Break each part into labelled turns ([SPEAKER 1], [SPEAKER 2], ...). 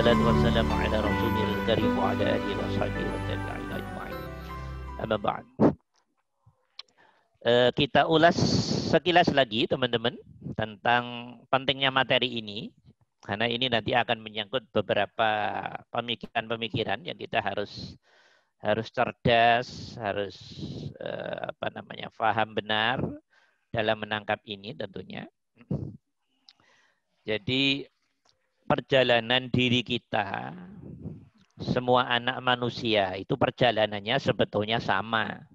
[SPEAKER 1] wassalatu wassalamu ala rasulil karim wa ala alihi wa sahbihi wa tabi'in ajma'in. Amma ba'd. Kita ulas sekilas lagi teman-teman tentang pentingnya materi ini, karena ini nanti akan menyangkut beberapa pemikiran-pemikiran yang kita harus cerdas, harus paham benar dalam menangkap ini tentunya. Jadi perjalanan diri kita, semua anak manusia itu perjalanannya sebetulnya sama.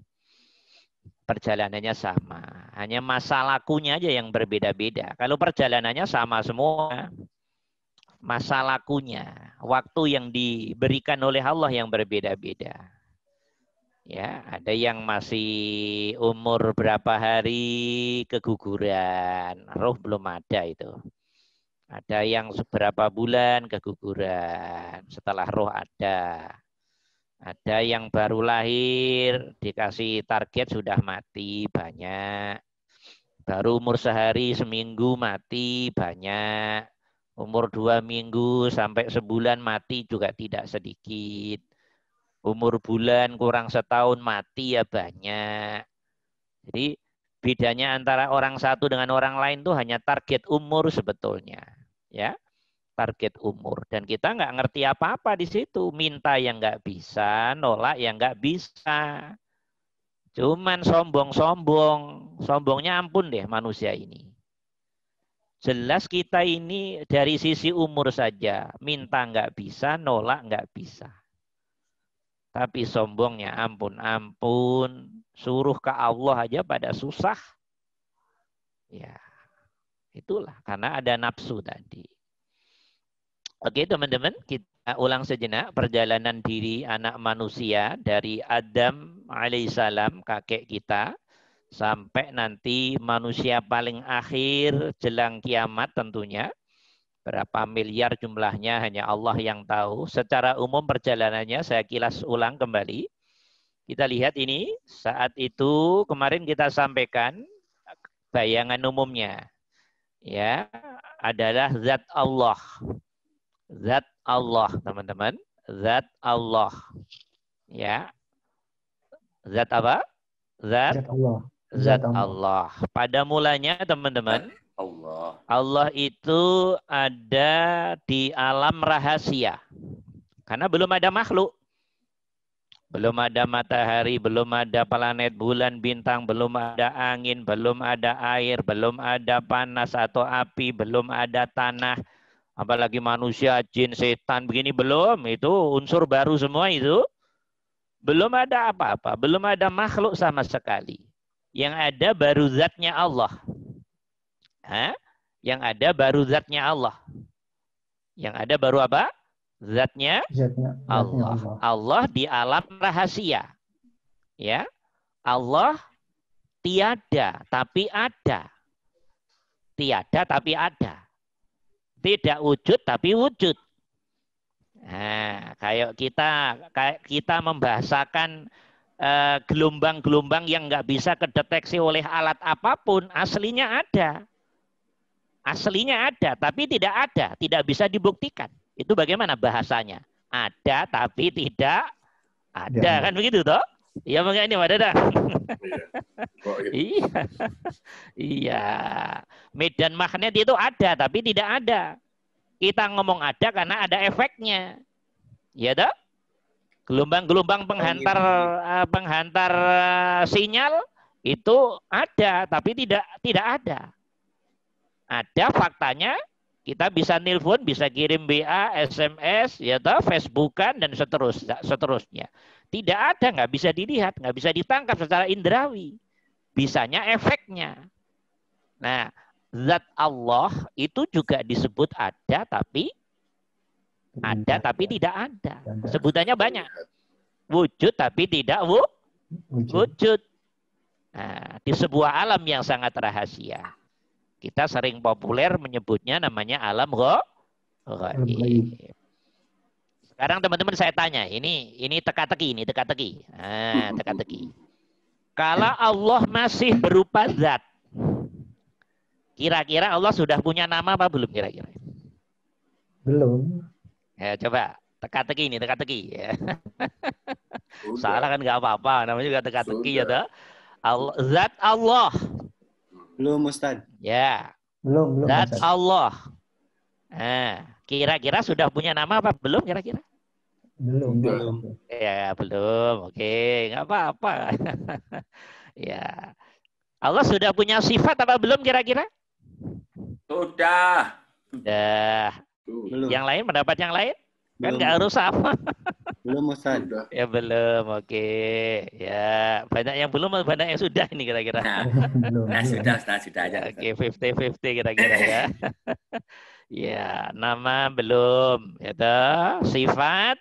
[SPEAKER 1] Perjalanannya sama, hanya masa lakunya aja yang berbeda-beda. Kalau perjalanannya sama semua, masa lakunya, waktu yang diberikan oleh Allah yang berbeda-beda. Ya, ada yang masih umur berapa hari keguguran, roh belum ada itu. Ada yang seberapa bulan keguguran, setelah roh ada. Ada yang baru lahir, dikasih target sudah mati, banyak. Baru umur sehari, seminggu mati, banyak. Umur 2 minggu sampai sebulan mati juga tidak sedikit. Umur bulan kurang setahun mati ya banyak. Jadi bedanya antara orang satu dengan orang lain itu hanya target umur sebetulnya. Ya. Target umur, dan kita nggak ngerti apa-apa di situ, minta yang nggak bisa, nolak yang nggak bisa, cuman sombongnya ampun deh manusia ini. Jelas kita ini dari sisi umur saja, minta nggak bisa, nolak nggak bisa, tapi sombongnya ampun, suruh ke Allah aja pada susah, ya itulah karena ada nafsu tadi. Oke teman-teman, kita ulang sejenak perjalanan diri anak manusia dari Adam alaihissalam, kakek kita, sampai nanti manusia paling akhir jelang kiamat tentunya. Berapa miliar jumlahnya hanya Allah yang tahu. Secara umum perjalanannya saya kilas ulang kembali. Kita lihat ini, saat itu kemarin kita sampaikan bayangan umumnya. Ya, adalah zat Allah. Zat Allah, teman-teman. Zat Allah. Ya. Zat apa? Zat
[SPEAKER 2] Allah.
[SPEAKER 1] Zat Allah. Pada mulanya, teman-teman, Allah itu ada di alam rahasia. Karena belum ada makhluk. Belum ada matahari, belum ada planet, bulan, bintang, belum ada angin, belum ada air, belum ada panas atau api, belum ada tanah. Apalagi manusia, jin, setan, begini belum. Itu unsur baru semua itu. Belum ada apa-apa. Belum ada makhluk sama sekali. Yang ada baru zatnya Allah. Hah? Yang ada baru zatnya Allah. Yang ada baru apa? Zatnya Allah. Allah di alam rahasia. Ya. Allah tiada tapi ada. Tiada tapi ada. Tidak wujud tapi wujud. Nah, kayak kita membahasakan gelombang-gelombang yang nggak bisa kedeteksi oleh alat apapun, aslinya ada. Aslinya ada, tapi tidak ada, tidak bisa dibuktikan. Itu bagaimana bahasanya? Ada tapi tidak ada, kan begitu toh? Iya makanya ini ada dah. Iya. Iya. Medan magnet itu ada tapi tidak ada. Kita ngomong ada karena ada efeknya. Ya toh? Gelombang-gelombang penghantar sinyal itu ada tapi tidak ada. Ada faktanya, kita bisa nelpon, bisa kirim WA, SMS, ya toh, Facebookan dan seterusnya. Tidak ada, nggak bisa dilihat, nggak bisa ditangkap secara indrawi. Bisanya efeknya. Nah, zat Allah itu juga disebut ada tapi tidak ada. Sebutannya banyak. Wujud tapi tidak wujud. Nah, di sebuah alam yang sangat rahasia. Kita sering populer menyebutnya namanya alam ghaib. Sekarang teman-teman saya tanya, ini teka-teki, Nah, teka-teki. Kalau Allah masih berupa zat, kira-kira Allah sudah punya nama apa belum kira-kira?
[SPEAKER 2] Belum.
[SPEAKER 1] Ya, coba teka-teki ini, teka-teki ya. Salah kan nggak apa-apa, namanya juga teka-teki ya toh. Allah, zat Allah.
[SPEAKER 2] Belum Ustaz.
[SPEAKER 1] Ya.
[SPEAKER 3] Belum
[SPEAKER 1] Zat
[SPEAKER 3] Ustaz.
[SPEAKER 1] Allah. Nah, kira-kira sudah punya nama apa belum kira-kira?
[SPEAKER 3] Belum.
[SPEAKER 1] Ya, belum. Oke, nggak apa-apa. Ya. Allah sudah punya sifat apa belum kira-kira?
[SPEAKER 4] Sudah.
[SPEAKER 2] Belum.
[SPEAKER 1] Yang lain, pendapat yang lain? Kan
[SPEAKER 2] Belum.
[SPEAKER 1] nggak harus sama.
[SPEAKER 2] Belum Ustaz.
[SPEAKER 1] Ya belum, oke. Ya, banyak yang belum, banyak yang sudah ini kira-kira.
[SPEAKER 4] Nah, sudah aja.
[SPEAKER 1] Oke, 50-50 kira-kira ya. Ya, nama belum. Ya toh. Sifat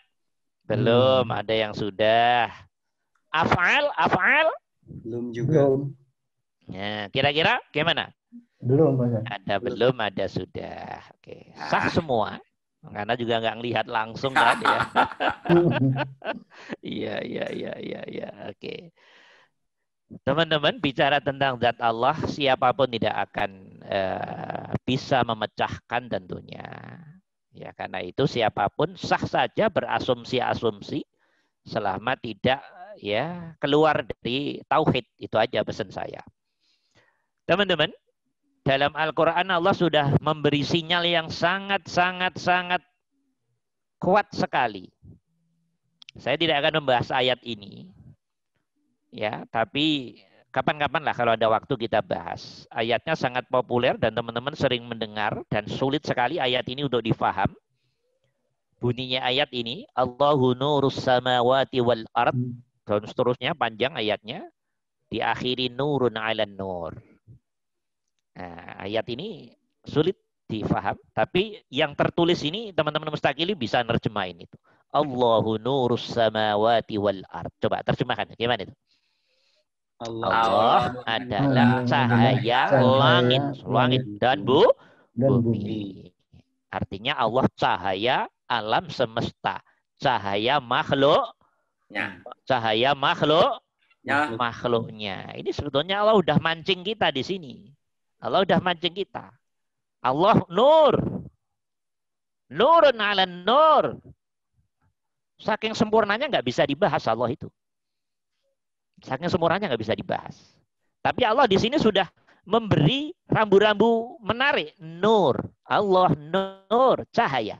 [SPEAKER 1] belum, ada yang sudah. Af'al?
[SPEAKER 2] Belum juga.
[SPEAKER 1] Ya, kira-kira gimana?
[SPEAKER 3] Belum Ustaz.
[SPEAKER 1] Ada belum, ada sudah. Oke, sah semua. Karena juga nggak ngelihat langsung kan ya. Iya. Oke. Teman-teman, bicara tentang zat Allah, siapapun tidak akan bisa memecahkan tentunya. Ya, karena itu siapapun sah saja berasumsi-asumsi selama tidak ya keluar dari tauhid. Itu aja pesan saya. Teman-teman, dalam Al-Quran Allah sudah memberi sinyal yang sangat kuat sekali. Saya tidak akan membahas ayat ini, ya, tapi kapan-kapan lah kalau ada waktu kita bahas. Ayatnya sangat populer dan teman-teman sering mendengar dan sulit sekali ayat ini untuk difaham. Bunyinya ayat ini, Allahu nurus samawati wal ard, dan seterusnya panjang ayatnya, diakhiri nurun 'alan nur. Nah, ayat ini sulit difaham, tapi yang tertulis ini teman-teman mustaqili bisa nerjemahin itu. Allahu nurus samawati wal ard. Coba terjemahkan, gimana itu? Allah adalah cahaya langit dan bumi. Artinya Allah cahaya alam semesta, cahaya makhluknya. Ini sebetulnya Allah udah mancing kita di sini. Allah udah mancing kita. Allah nur. Nurun 'alan nur. Saking sempurnanya nggak bisa dibahas Allah itu. Saking sempurnanya nggak bisa dibahas. Tapi Allah di sini sudah memberi rambu-rambu menarik. Nur. Allah nur. Cahaya.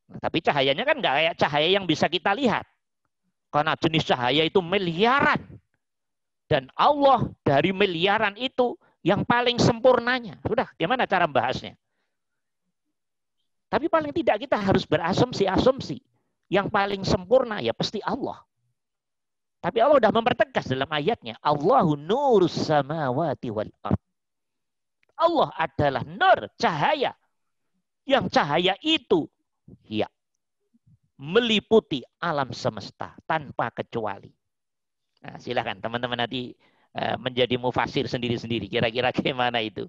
[SPEAKER 1] Nah, tapi cahayanya kan nggak kayak cahaya yang bisa kita lihat. Karena jenis cahaya itu miliaran. Dan Allah dari miliaran itu yang paling sempurnanya. Sudah, gimana cara membahasnya? Tapi paling tidak kita harus berasumsi-asumsi. Yang paling sempurna ya pasti Allah. Tapi Allah sudah mempertegas dalam ayatnya. Allahu nurus samawati wal ard. Allah adalah nur, cahaya. Yang cahaya itu ya meliputi alam semesta tanpa kecuali. Nah, silakan teman-teman nanti menjadi mufasir sendiri-sendiri. Kira-kira gimana itu.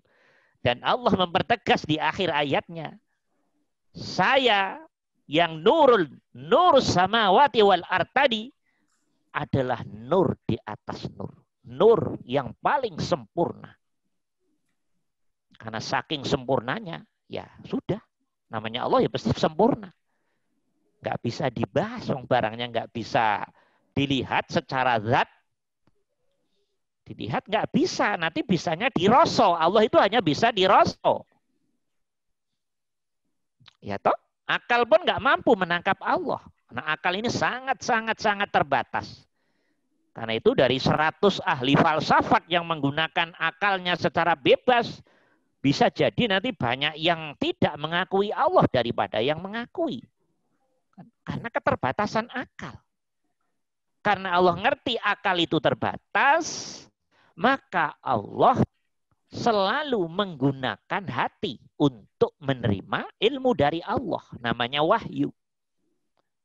[SPEAKER 1] Dan Allah mempertegas di akhir ayatnya. Saya yang nurus samawati wal ard tadi adalah nur di atas nur. Nur yang paling sempurna. Karena saking sempurnanya, ya sudah. Namanya Allah ya pasti sempurna. Nggak bisa dibahas, barangnya nggak bisa dilihat secara zat. Dilihat nggak bisa, nanti bisanya diroso. Allah itu hanya bisa diroso. Ya toh, akal pun nggak mampu menangkap Allah. Nah, akal ini sangat terbatas. Karena itu dari 100 ahli falsafat yang menggunakan akalnya secara bebas, bisa jadi nanti banyak yang tidak mengakui Allah daripada yang mengakui. Karena keterbatasan akal. Karena Allah ngerti akal itu terbatas, maka Allah selalu menggunakan hati untuk menerima ilmu dari Allah. Namanya wahyu.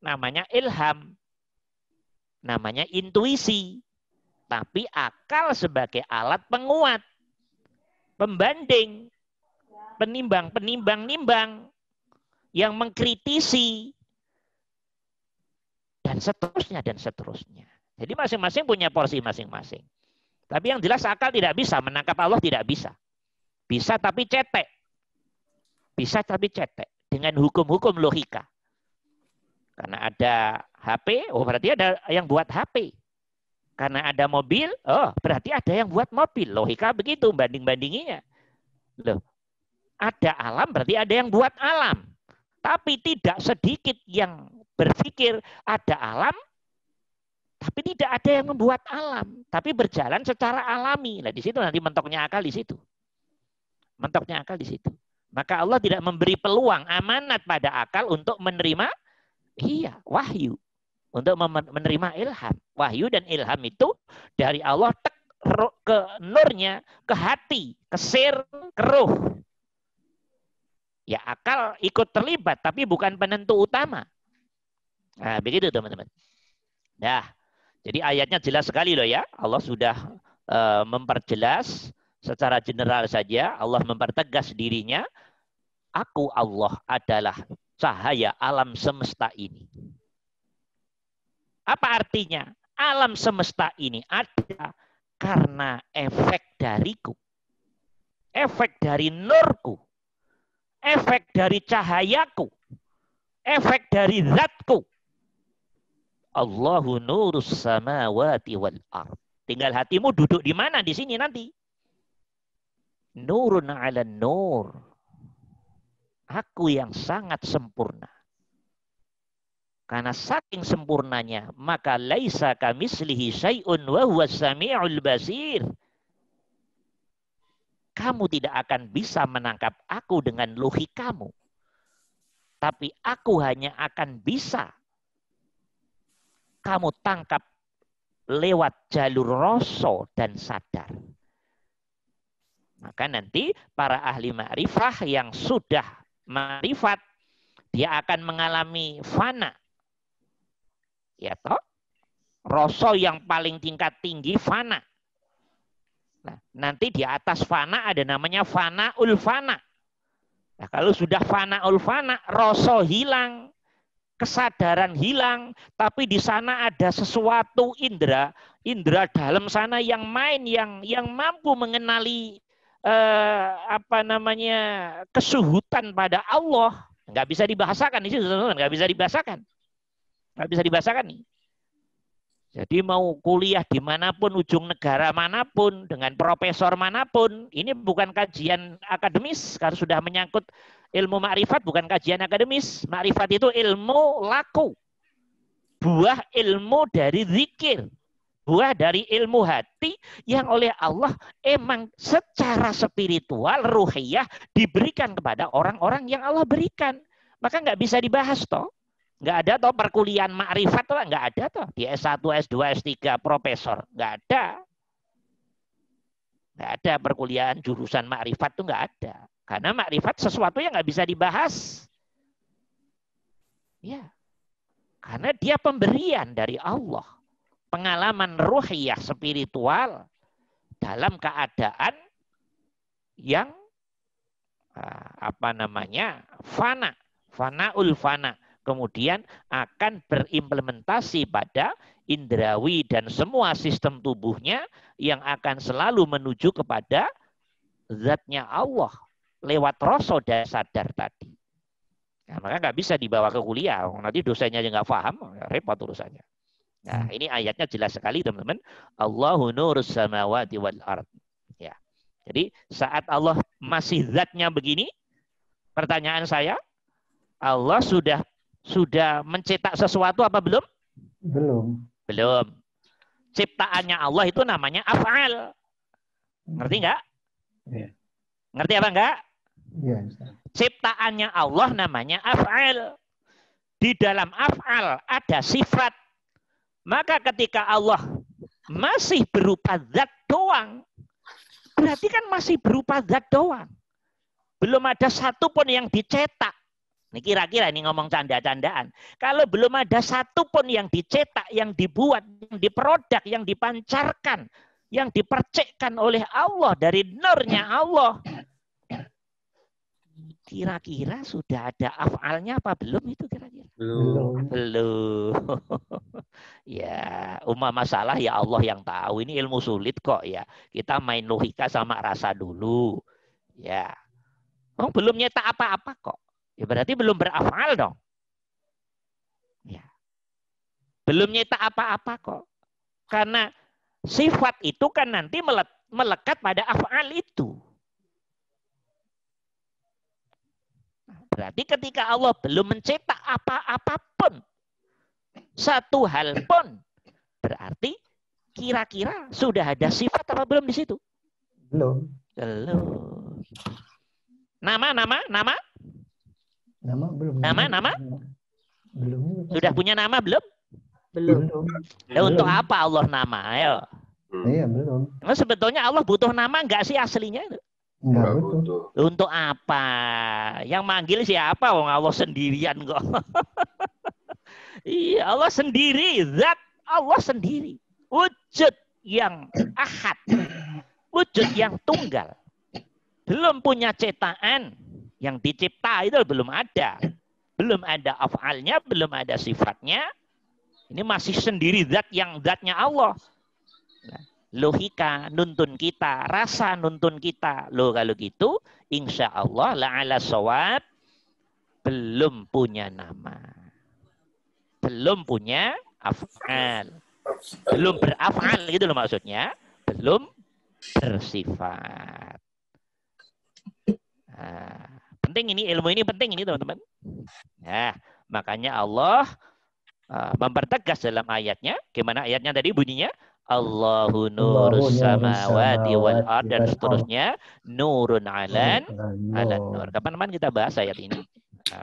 [SPEAKER 1] Namanya ilham. Namanya intuisi. Tapi akal sebagai alat penguat. Pembanding. Penimbang. Yang mengkritisi. Dan seterusnya. Jadi masing-masing punya porsi masing-masing. Tapi yang jelas akal tidak bisa. Menangkap Allah tidak bisa. Bisa tapi cetek. dengan hukum-hukum logika. Karena ada HP, oh berarti ada yang buat HP. Karena ada mobil, oh berarti ada yang buat mobil. Logika begitu, banding-bandinginya. Loh, ada alam berarti ada yang buat alam. Tapi tidak sedikit yang berpikir ada alam, tapi tidak ada yang membuat alam. Tapi berjalan secara alami. Nah di situ nanti mentoknya akal di situ. Mentoknya akal di situ. Maka Allah tidak memberi peluang amanat pada akal untuk menerima wahyu. Untuk menerima ilham. Wahyu dan ilham itu dari Allah ke nurnya, ke hati, ke sir, ke ruh. Ya akal ikut terlibat, tapi bukan penentu utama. Nah begitu teman-teman. Nah, jadi ayatnya jelas sekali loh ya. Allah sudah memperjelas secara general saja. Allah mempertegas dirinya. Aku Allah adalah cahaya alam semesta ini. Apa artinya? Alam semesta ini ada karena efek dariku. Efek dari nurku. Efek dari cahayaku. Efek dari zatku. Allahu nurus samawati wal ard. Tinggal hatimu duduk di mana di sini nanti. Nurun ala nur. Aku yang sangat sempurna. Karena saking sempurnanya, maka laisa kamislihi syai'un wa huwas sami'ul basir. Kamu tidak akan bisa menangkap aku dengan logikamu. Tapi aku hanya akan bisa kamu tangkap lewat jalur rasa dan sadar. Maka nanti para ahli ma'rifah yang sudah ma'rifat, dia akan mengalami fana. Ya toh? Rasa yang paling tingkat tinggi fana. Nah, nanti di atas fana ada namanya fana ulfana. Nah, kalau sudah fana ulfana, rasa hilang, kesadaran hilang, tapi di sana ada sesuatu indera dalam sana yang main, yang mampu mengenali kesuhutan pada Allah. Nggak bisa dibahasakan di situ, nggak bisa dibahasakan. Nggak bisa dibahasakan nih. Jadi mau kuliah dimanapun, ujung negara manapun, dengan profesor manapun, ini bukan kajian akademis, karena sudah menyangkut ilmu makrifat, bukan kajian akademis. Makrifat itu ilmu laku. Buah ilmu dari zikir. Buah dari ilmu hati yang oleh Allah emang secara spiritual, ruhiyah, diberikan kepada orang-orang yang Allah berikan. Maka nggak bisa dibahas toh. Nggak ada toh perkuliahan makrifat toh, nggak ada toh. Di S1, S2, S3, profesor. Nggak ada. Nggak ada perkuliahan jurusan makrifat tuh nggak ada. Karena makrifat sesuatu yang nggak bisa dibahas. Ya. Karena dia pemberian dari Allah. Pengalaman ruhiyah spiritual dalam keadaan yang fana. Fanaul fana. Kemudian akan berimplementasi pada indrawi dan semua sistem tubuhnya yang akan selalu menuju kepada zatnya Allah lewat rasa dan sadar tadi. Nah, maka nggak bisa dibawa ke kuliah. Nanti dosennya nggak paham, repot urusannya. Nah, ini ayatnya jelas sekali teman-teman. Allahu nurus samawati wal ard. Ya. Jadi saat Allah masih zatnya begini, pertanyaan saya, Allah sudah mencetak sesuatu apa belum?
[SPEAKER 3] Belum.
[SPEAKER 1] Belum. Ciptaannya Allah itu namanya af'al. Ngerti nggak?
[SPEAKER 3] Iya.
[SPEAKER 1] Ngerti apa enggak?
[SPEAKER 3] Iya.
[SPEAKER 1] Ciptaannya Allah namanya af'al. Di dalam af'al ada sifat. Maka ketika Allah masih berupa zat doang, berarti kan masih berupa zat doang. Belum ada satupun yang dicetak. Ini kira-kira ini ngomong canda-candaan. Kalau belum ada satupun yang dicetak, yang dibuat, yang diproduk, yang dipancarkan, yang dipercikkan oleh Allah dari nurnya Allah. Kira-kira sudah ada af'alnya apa belum itu kira-kira? Belum. Ya, masalah ya Allah yang tahu. Ini ilmu sulit kok ya. Kita main logika sama rasa dulu. Ya. Oh, belum nyetak apa-apa kok. Ya berarti belum beraf'al dong. Ya. Belum nyetak apa-apa kok. Karena sifat itu kan nanti melekat pada af'al itu. Berarti ketika Allah belum mencetak apa-apapun, satu hal pun, berarti kira-kira sudah ada sifat apa belum di situ?
[SPEAKER 3] Belum.
[SPEAKER 1] Belum. Nama?
[SPEAKER 3] Nama belum.
[SPEAKER 1] Nama?
[SPEAKER 3] Belum.
[SPEAKER 1] Sudah punya nama belum?
[SPEAKER 3] Belum.
[SPEAKER 1] Nah, untuk apa Allah nama? Ayo.
[SPEAKER 3] Iya, belum.
[SPEAKER 1] Nah, sebetulnya Allah butuh nama enggak sih aslinya?
[SPEAKER 3] Enggak butuh.
[SPEAKER 1] Untuk apa? Yang manggil siapa? Wong Allah sendirian kok. Iya, Allah sendiri, zat Allah sendiri. Wujud yang ahad. Wujud yang tunggal. Belum punya ciptaan. Yang dicipta itu belum ada. Belum ada af'alnya, belum ada sifatnya. Ini masih sendiri zat yang zatnya Allah. Nah, logika nuntun kita, rasa nuntun kita. Loh kalau gitu, insya Allah la'ala shawab, belum punya nama. Belum punya af'al. Belum beraf'al gitu loh maksudnya. Belum bersifat. Nah, penting ini, ilmu ini penting ini teman-teman. Nah, makanya Allah mempertegas dalam ayatnya. Gimana ayatnya tadi bunyinya? Allahu nurus samawati wal ard dan seterusnya. Nurun alan nur. Kapan-kapan kita bahas ayat ini. Nah,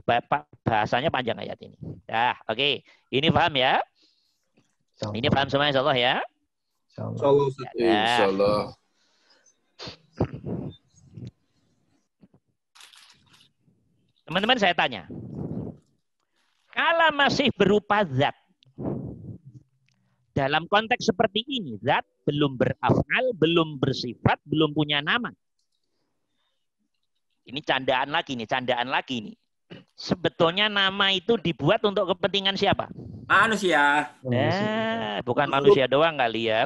[SPEAKER 1] bahasanya panjang ayat ini. Nah, oke. Ini paham ya? Ini paham semua insya Allah ya?
[SPEAKER 5] Insya Allah.
[SPEAKER 1] Teman-teman saya tanya. Kalau masih berupa zat, dalam konteks seperti ini, zat belum beraf'al, belum bersifat, belum punya nama. Ini candaan lagi nih. Sebetulnya nama itu dibuat untuk kepentingan siapa?
[SPEAKER 4] Manusia.
[SPEAKER 1] Nah, bukan manusia doang kali ya,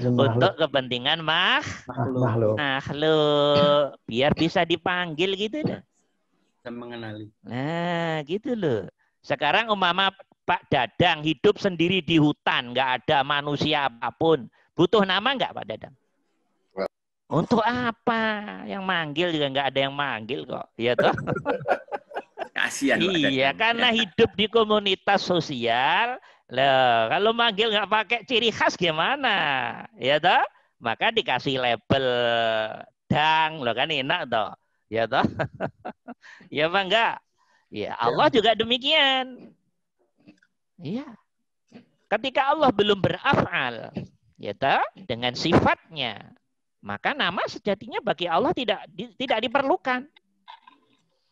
[SPEAKER 1] Untuk kepentingan makhluk. Biar bisa dipanggil gitu deh.
[SPEAKER 2] Mengenali.
[SPEAKER 1] Nah, gitu loh. Sekarang umpama Pak Dadang hidup sendiri di hutan, nggak ada manusia apapun. Butuh nama nggak Pak Dadang? Untuk apa? Yang manggil juga nggak ada yang manggil kok. Iya toh?
[SPEAKER 4] Kasihan.
[SPEAKER 1] Iya, karena hidup di komunitas sosial. Loh, kalau manggil nggak pakai ciri khas gimana? Ya toh? Maka dikasih label dang, loh kan enak toh. Ya toh? Ya apa enggak? Ya, Allah juga demikian. Iya. Ketika Allah belum beraf'al, ya toh, dengan sifatnya, maka nama sejatinya bagi Allah tidak diperlukan.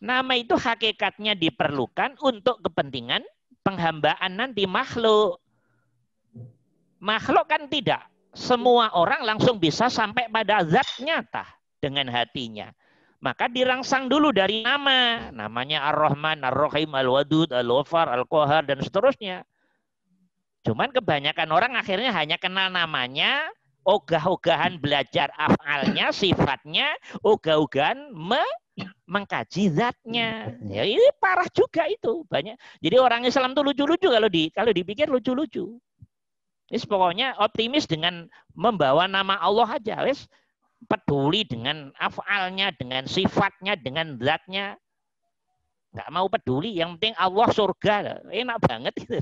[SPEAKER 1] Nama itu hakikatnya diperlukan untuk kepentingan penghambaan nanti makhluk. Makhluk kan tidak. Semua orang langsung bisa sampai pada zat nyata dengan hatinya. Maka dirangsang dulu dari nama. Namanya Ar-Rahman, Ar-Rahim, Al-Wadud, Al-Ghafar, Al-Qahar, dan seterusnya. Cuman kebanyakan orang akhirnya hanya kenal namanya, ogah-ogahan belajar af'alnya, sifatnya, ogah-ogahan mengkaji zatnya. Ya, ini parah juga itu. Banyak. Jadi orang Islam tuh lucu-lucu kalau dipikir lucu-lucu. Wis pokoknya optimis dengan membawa nama Allah aja, wis peduli dengan af'alnya, dengan sifatnya, dengan zatnya. Nggak mau peduli, yang penting Allah surga. Enak banget itu.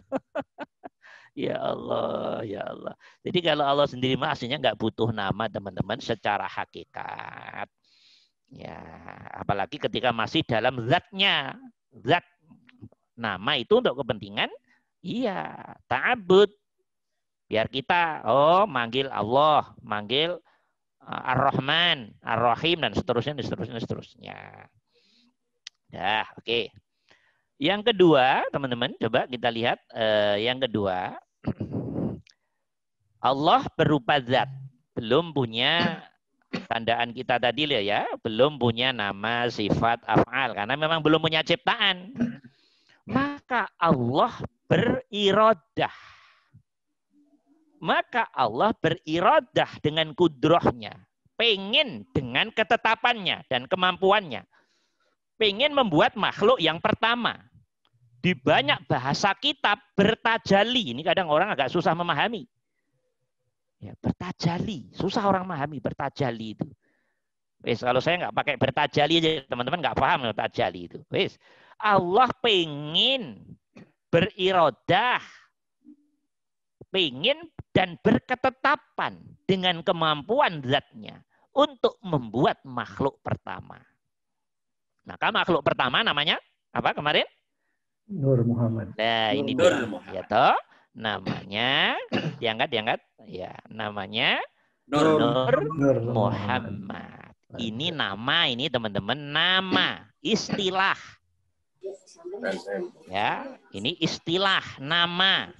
[SPEAKER 1] Ya Allah, ya Allah. Jadi kalau Allah sendiri aslinya nggak butuh nama teman-teman secara hakikat. Ya, apalagi ketika masih dalam zatnya. Zat nama itu untuk kepentingan iya, ta'abud. Biar kita manggil Allah, manggil Ar-Rahman, Ar-Rahim, dan seterusnya. Dah, oke. Yang kedua, teman-teman, coba kita lihat yang kedua. Allah berupa zat, belum punya tandaan kita tadi ya, belum punya nama, sifat, af'al, karena memang belum punya ciptaan. Maka Allah berirodah. Maka Allah berirodah dengan kudrohnya. Pengen dengan ketetapannya dan kemampuannya. pengen membuat makhluk yang pertama. Di banyak bahasa kitab bertajali. Ini kadang orang agak susah memahami. Ya, bertajali. Susah orang memahami bertajali itu. Wes, kalau saya nggak pakai bertajali aja, teman-teman nggak paham bertajali itu. Wes, Allah pengen berirodah, pengen dan berketetapan dengan kemampuan zatnya untuk membuat makhluk pertama. Maka makhluk pertama namanya apa kemarin?
[SPEAKER 3] Nur Muhammad.
[SPEAKER 1] Nah, ini
[SPEAKER 4] Nur
[SPEAKER 1] dia.
[SPEAKER 4] Muhammad.
[SPEAKER 1] Ya toh? Namanya diangkat. Ya, namanya Nur Muhammad. Ini nama ini teman-teman, nama, istilah. Ya, ini istilah, nama.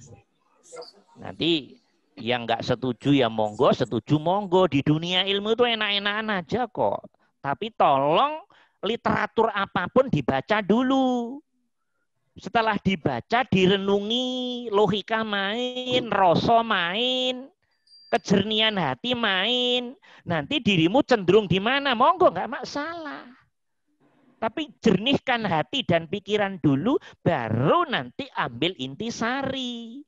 [SPEAKER 1] Nanti yang nggak setuju ya monggo, setuju monggo. Di dunia ilmu itu enak-enakan aja kok. Tapi tolong literatur apapun dibaca dulu. Setelah dibaca, direnungi, logika main, rasa main, kejernihan hati main. Nanti dirimu cenderung di mana? Monggo, nggak masalah. Tapi jernihkan hati dan pikiran dulu, baru nanti ambil intisari.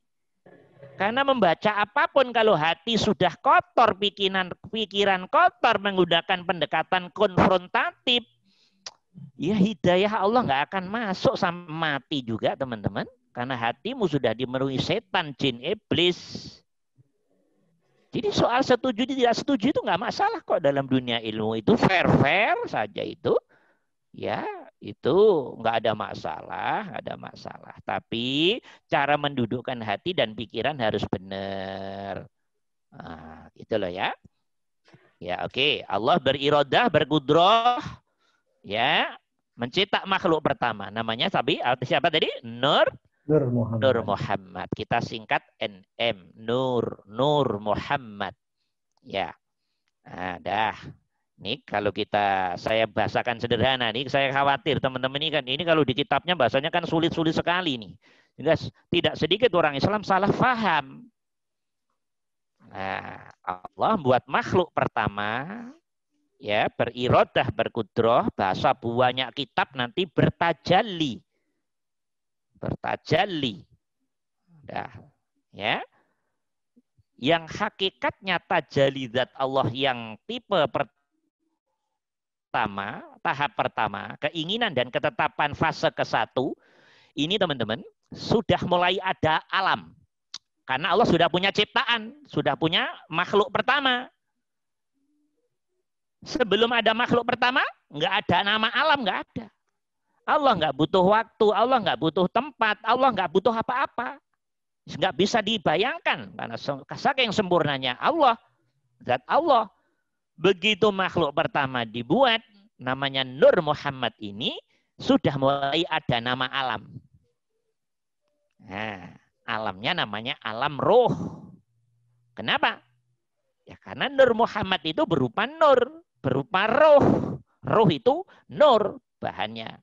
[SPEAKER 1] Karena membaca apapun kalau hati sudah kotor, pikiran kotor, menggunakan pendekatan konfrontatif, ya hidayah Allah nggak akan masuk sampai mati juga teman-teman. Karena hatimu sudah dimenuhi setan, jin, iblis. Jadi soal setuju tidak setuju itu nggak masalah kok dalam dunia ilmu. Itu fair-fair saja itu. Ya itu nggak ada masalah. Tapi cara mendudukkan hati dan pikiran harus benar. Nah, gitu loh ya. Ya oke. Allah berirodah, berkudroh. Ya, mencetak makhluk pertama. Namanya siapa tadi? Nur
[SPEAKER 3] Muhammad.
[SPEAKER 1] Nur Muhammad. Kita singkat NM. Nur Muhammad. Ya. Nah, dah. Ini kalau saya bahasakan sederhana nih, saya khawatir teman-teman ini kalau di kitabnya bahasanya kan sulit-sulit sekali nih. Tidak sedikit orang Islam salah paham. Nah, Allah buat makhluk pertama, ya berirodah, berkudroh, bahasa banyak kitab nanti bertajalli. Dah, ya. Yang hakikatnya tajalli zat Allah yang tipe pertama, tahap pertama, keinginan dan ketetapan fase ke-1, ini teman-teman sudah mulai ada alam. Karena Allah sudah punya ciptaan, sudah punya makhluk pertama. Sebelum ada makhluk pertama, nggak ada nama alam, nggak ada. Allah nggak butuh waktu, Allah nggak butuh tempat, Allah nggak butuh apa-apa. Nggak bisa dibayangkan, karena saking sempurnanya Allah, zat Allah. Begitu makhluk pertama dibuat, namanya Nur Muhammad ini, sudah mulai ada nama alam. Nah, alamnya namanya alam roh. Kenapa? Ya karena Nur Muhammad itu berupa nur, berupa roh. Roh itu nur bahannya.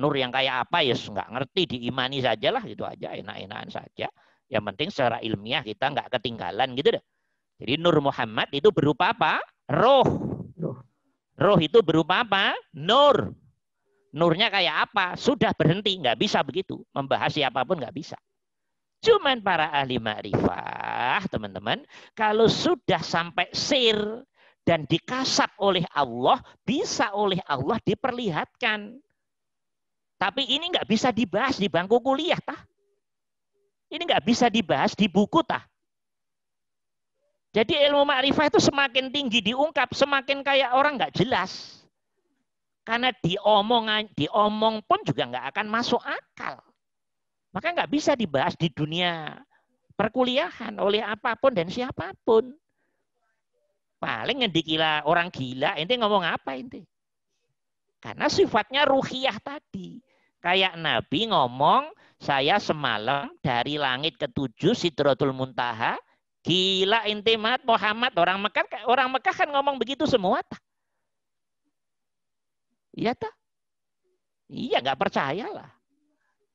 [SPEAKER 1] Nur yang kayak apa ya nggak ngerti, diimani sajalah, gitu aja, enak-enakan saja. Yang penting secara ilmiah kita nggak ketinggalan gitu deh. Jadi Nur Muhammad itu berupa apa? Roh. Roh itu berupa apa? Nur. Nurnya kayak apa? Sudah berhenti, nggak bisa begitu. Membahas siapapun nggak bisa. Cuman para ahli ma'rifah, teman-teman, kalau sudah sampai sir dan dikasap oleh Allah, bisa oleh Allah diperlihatkan. Tapi ini nggak bisa dibahas di bangku kuliah, tah. Ini nggak bisa dibahas di buku, tah. Jadi ilmu ma'rifah itu semakin tinggi diungkap, semakin kayak orang nggak jelas. Karena diomong pun juga nggak akan masuk akal. Maka nggak bisa dibahas di dunia perkuliahan oleh apapun dan siapapun. Paling dikira orang gila, ente ngomong apa ente? Karena sifatnya ruhiyah tadi. Kayak Nabi ngomong, saya semalam dari langit ke-7 Sidratul Muntaha, gila ente Muhammad. Orang Mekah kan ngomong begitu semua. Iya tak? Iya, nggak percayalah.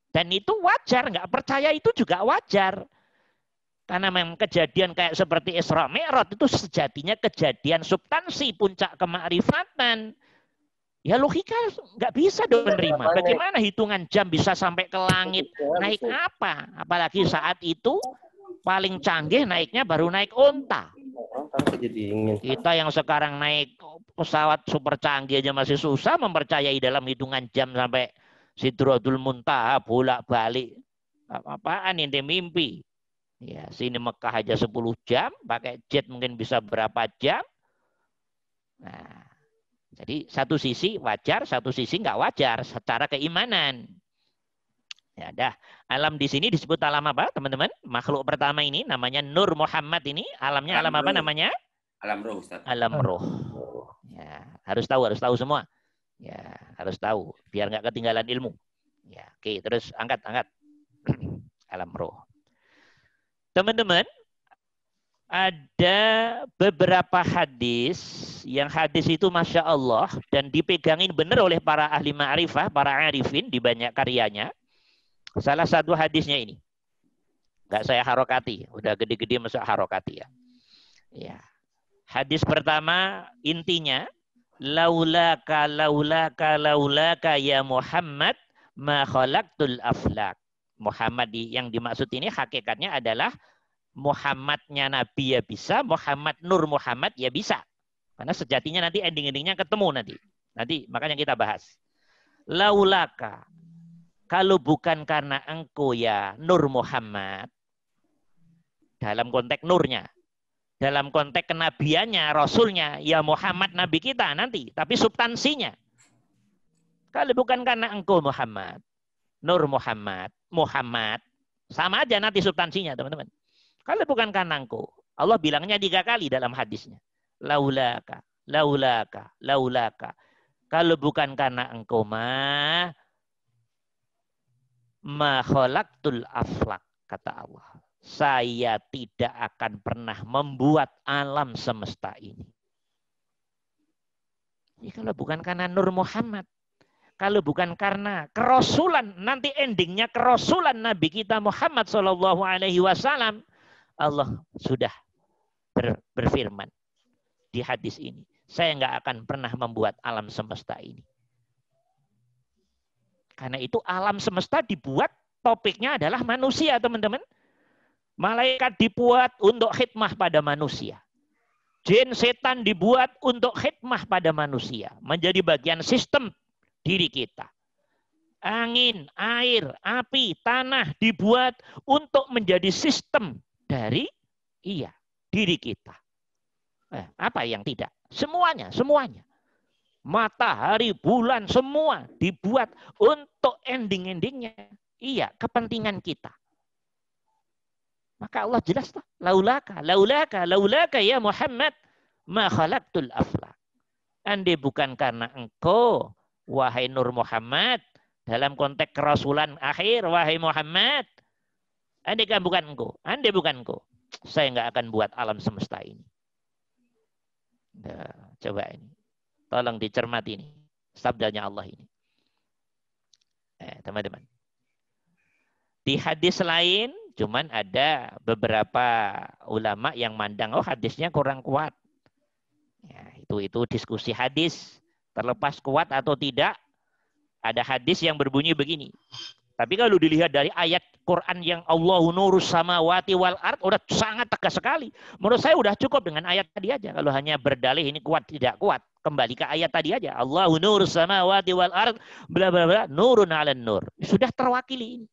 [SPEAKER 1] Dan itu wajar, nggak percaya itu juga wajar. Karena memang kejadian kayak seperti Isra Mi'raj itu sejatinya kejadian substansi puncak kemakrifatan. Ya logika nggak bisa dong menerima. Bagaimana hitungan jam bisa sampai ke langit? Naik apa? Apalagi saat itu paling canggih naiknya baru naik onta. Kita yang sekarang naik pesawat super canggih aja masih susah mempercayai dalam hitungan jam sampai Sidratul Muntaha bolak-balik. Apaan ini mimpi? Ya, sini Mekah aja 10 jam, pakai jet mungkin bisa berapa jam. Nah, jadi satu sisi wajar, satu sisi nggak wajar secara keimanan. Ya, dah. Alam di sini disebut alam apa, teman-teman? Makhluk pertama ini namanya Nur Muhammad ini, alamnya alam apa namanya?
[SPEAKER 4] Alam roh, Ustaz.
[SPEAKER 1] Alam roh. Ya, harus tahu semua. Ya, harus tahu biar nggak ketinggalan ilmu. Ya, oke, terus angkat. Alam roh. Teman-teman, ada beberapa hadis yang hadis itu Masya Allah dan dipegangin benar oleh para ahli ma'rifah, para arifin di banyak karyanya. Salah satu hadisnya ini. Nggak saya harokati. Udah gede-gede masuk harokati ya. Ya. Hadis pertama intinya. Laulaka ya Muhammad ma khalaqtul aflak. Muhammad yang dimaksud ini hakikatnya adalah Muhammadnya Nabi ya bisa, Muhammad Nur Muhammad ya bisa. Karena sejatinya nanti ending-endingnya ketemu nanti. Nanti makanya kita bahas. Laulaka. Kalau bukan karena engkau ya Nur Muhammad, dalam konteks nurnya, dalam konteks kenabiannya, rasulnya, ya Muhammad Nabi kita nanti, tapi substansinya. Kalau bukan karena engkau Muhammad, Nur Muhammad, sama aja nanti substansinya teman-teman. Kalau bukan karena engkau, Allah bilangnya 3 kali dalam hadisnya. Laulaka. Kalau bukan karena engkau ma khalaqtul aflak, kata Allah. Saya tidak akan pernah membuat alam semesta ini. Ini kalau bukan karena Nur Muhammad, kalau bukan karena kerasulan, nanti endingnya kerasulan Nabi kita Muhammad SAW, Allah sudah berfirman di hadis ini. Saya nggak akan pernah membuat alam semesta ini. Karena itu alam semesta dibuat, topiknya adalah manusia, teman-teman. Malaikat dibuat untuk khidmah pada manusia. Jin, setan dibuat untuk khidmah pada manusia. Menjadi bagian sistem diri kita. Angin, air, api, tanah dibuat untuk menjadi sistem dari diri kita. Apa yang tidak? Semuanya. Matahari, bulan, semua dibuat untuk ending-endingnya. Iya, kepentingan kita. Maka Allah jelas lah. Laulaka ya Muhammad ma khalaqtul aflak. Andai bukan karena engkau, wahai Nur Muhammad, dalam konteks kerasulan akhir, wahai Muhammad, andai bukan engkau, saya nggak akan buat alam semesta ini. Nah, coba ini. Tolong dicermati ini. Sabdanya Allah ini. Teman-teman. Di hadis lain, cuman ada beberapa ulama yang mandang, hadisnya kurang kuat. Ya, itu diskusi hadis. Terlepas kuat atau tidak, ada hadis yang berbunyi begini. Tapi kalau dilihat dari ayat Quran yang Allahu nurus samawati wal ard, udah sangat tegas sekali. Menurut saya udah cukup dengan ayat tadi aja. Kalau hanya berdalih ini kuat tidak kuat, kembali ke ayat tadi aja. Allahu nurus samawati wal ard, bla bla bla, nurun 'alan nur. Sudah terwakili ini.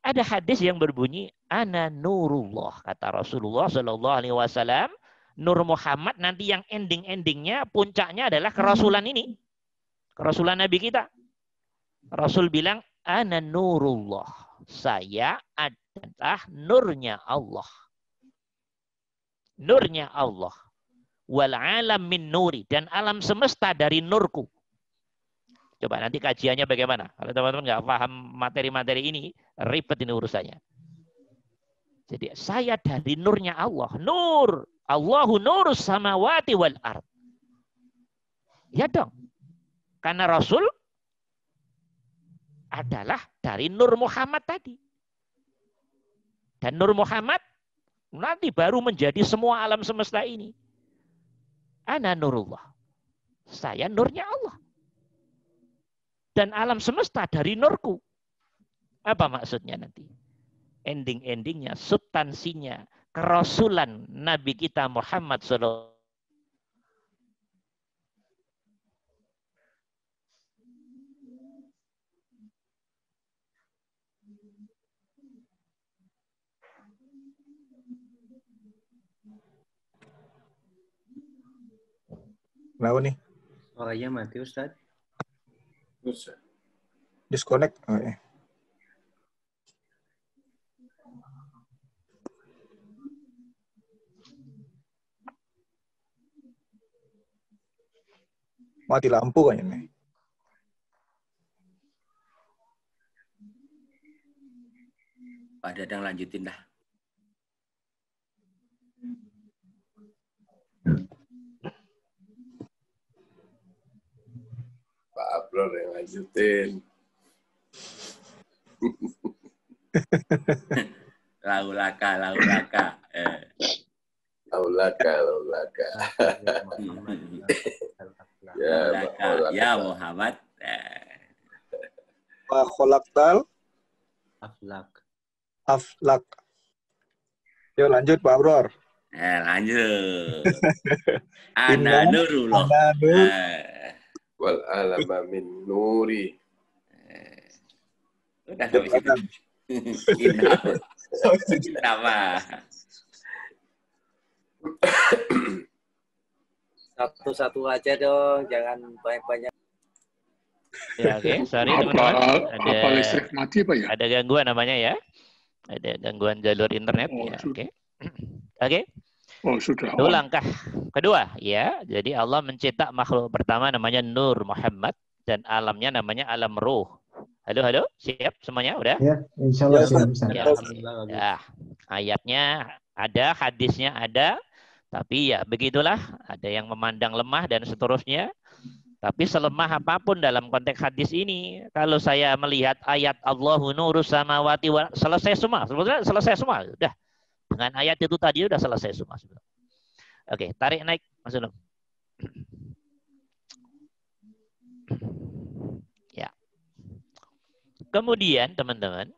[SPEAKER 1] Ada hadis yang berbunyi ana nurullah, kata Rasulullah sallallahu alaihi wasallam. Nur Muhammad nanti yang ending-endingnya, puncaknya adalah kerasulan ini. Kerasulan Nabi kita. Rasul bilang, ana nurullah. Saya adalah nurnya Allah. Nurnya Allah. Wal alam min nuri. Dan alam semesta dari nurku. Coba nanti kajiannya bagaimana. Kalau teman-teman nggak paham materi-materi ini, ribet ini urusannya. Jadi saya dari nurnya Allah. Nur. Allahu nurus samawati wal ard. Ya dong. Karena Rasul adalah dari Nur Muhammad tadi. Dan Nur Muhammad nanti baru menjadi semua alam semesta ini. Ana nurullah. Saya nurnya Allah. Dan alam semesta dari nurku. Apa maksudnya nanti? Ending-endingnya, substansinya, kerasulan Nabi kita Muhammad SAW.
[SPEAKER 5] Kenapa nih?
[SPEAKER 2] Suaranya mati, Ustaz.
[SPEAKER 5] Disconnect? Oh, ya. Mati lampu kayaknya nih.
[SPEAKER 4] Pak Dadang lanjutin dah.
[SPEAKER 6] Pak Abror yang lanjutin.
[SPEAKER 4] Laulaka.
[SPEAKER 6] Laulaka.
[SPEAKER 4] Laulaka. Ya Muhammad.
[SPEAKER 5] Wa kholaqtal aflak. Yuk lanjut Pak Abror.
[SPEAKER 4] Lanjut. Ana nurullah.
[SPEAKER 5] Ana nur.
[SPEAKER 6] Wal alama min nuri.
[SPEAKER 4] Udah sampai situ. Nama.
[SPEAKER 2] Satu-satu aja dong, jangan banyak-banyak.
[SPEAKER 1] Ya, oke. Sorry teman-teman.
[SPEAKER 7] Apa listrik mati Pak ya?
[SPEAKER 1] Ada gangguan namanya ya. Ada gangguan jalur internet.
[SPEAKER 7] Oh,
[SPEAKER 1] Ya,
[SPEAKER 7] sudah.
[SPEAKER 1] oke. Oke.
[SPEAKER 7] Oh sudah.
[SPEAKER 1] Itu langkah kedua ya. Jadi Allah mencetak makhluk pertama namanya Nur Muhammad dan alamnya namanya alam ruh. Halo, siap semuanya udah?
[SPEAKER 3] Ya, insya Allah
[SPEAKER 5] Ya,
[SPEAKER 3] siap, Ustaz.
[SPEAKER 1] Ya, ya. Ayatnya ada, hadisnya ada, tapi ya begitulah. Ada yang memandang lemah dan seterusnya. Tapi selemah apapun dalam konteks hadis ini, kalau saya melihat ayat Allahu nurus samawati wa selesai semua. Sebetulnya selesai semua. Udah. Dengan ayat itu tadi udah selesai semua. Oke, tarik naik Mas Ulum. Ya. Kemudian teman-teman,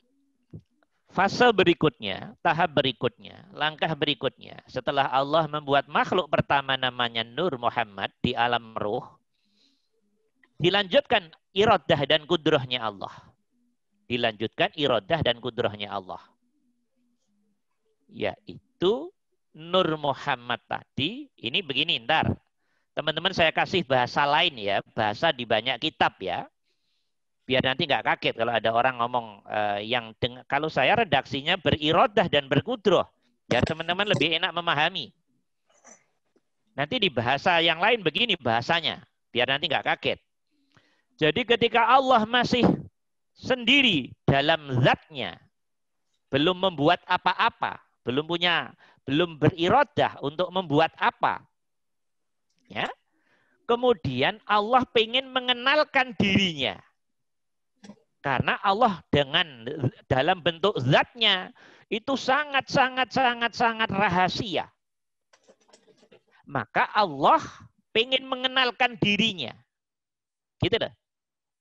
[SPEAKER 1] fase berikutnya, tahap berikutnya, langkah berikutnya, setelah Allah membuat makhluk pertama namanya Nur Muhammad di alam ruh, dilanjutkan iradah dan kudrahnya Allah. Dilanjutkan iradah dan kudrahnya Allah. Yaitu Nur Muhammad tadi, ini begini ntar. Teman-teman saya kasih bahasa lain ya, bahasa di banyak kitab ya. Biar nanti nggak kaget kalau ada orang ngomong kalau saya redaksinya berirodah dan berkudroh. Biar teman-teman lebih enak memahami. Nanti di bahasa yang lain begini bahasanya. Biar nanti nggak kaget. Jadi ketika Allah masih sendiri dalam zatnya, belum membuat apa-apa, belum berirodah untuk membuat apa. Ya. Kemudian Allah ingin mengenalkan dirinya. Karena Allah dalam bentuk zatnya itu sangat rahasia. Maka Allah ingin mengenalkan dirinya. Gitu loh.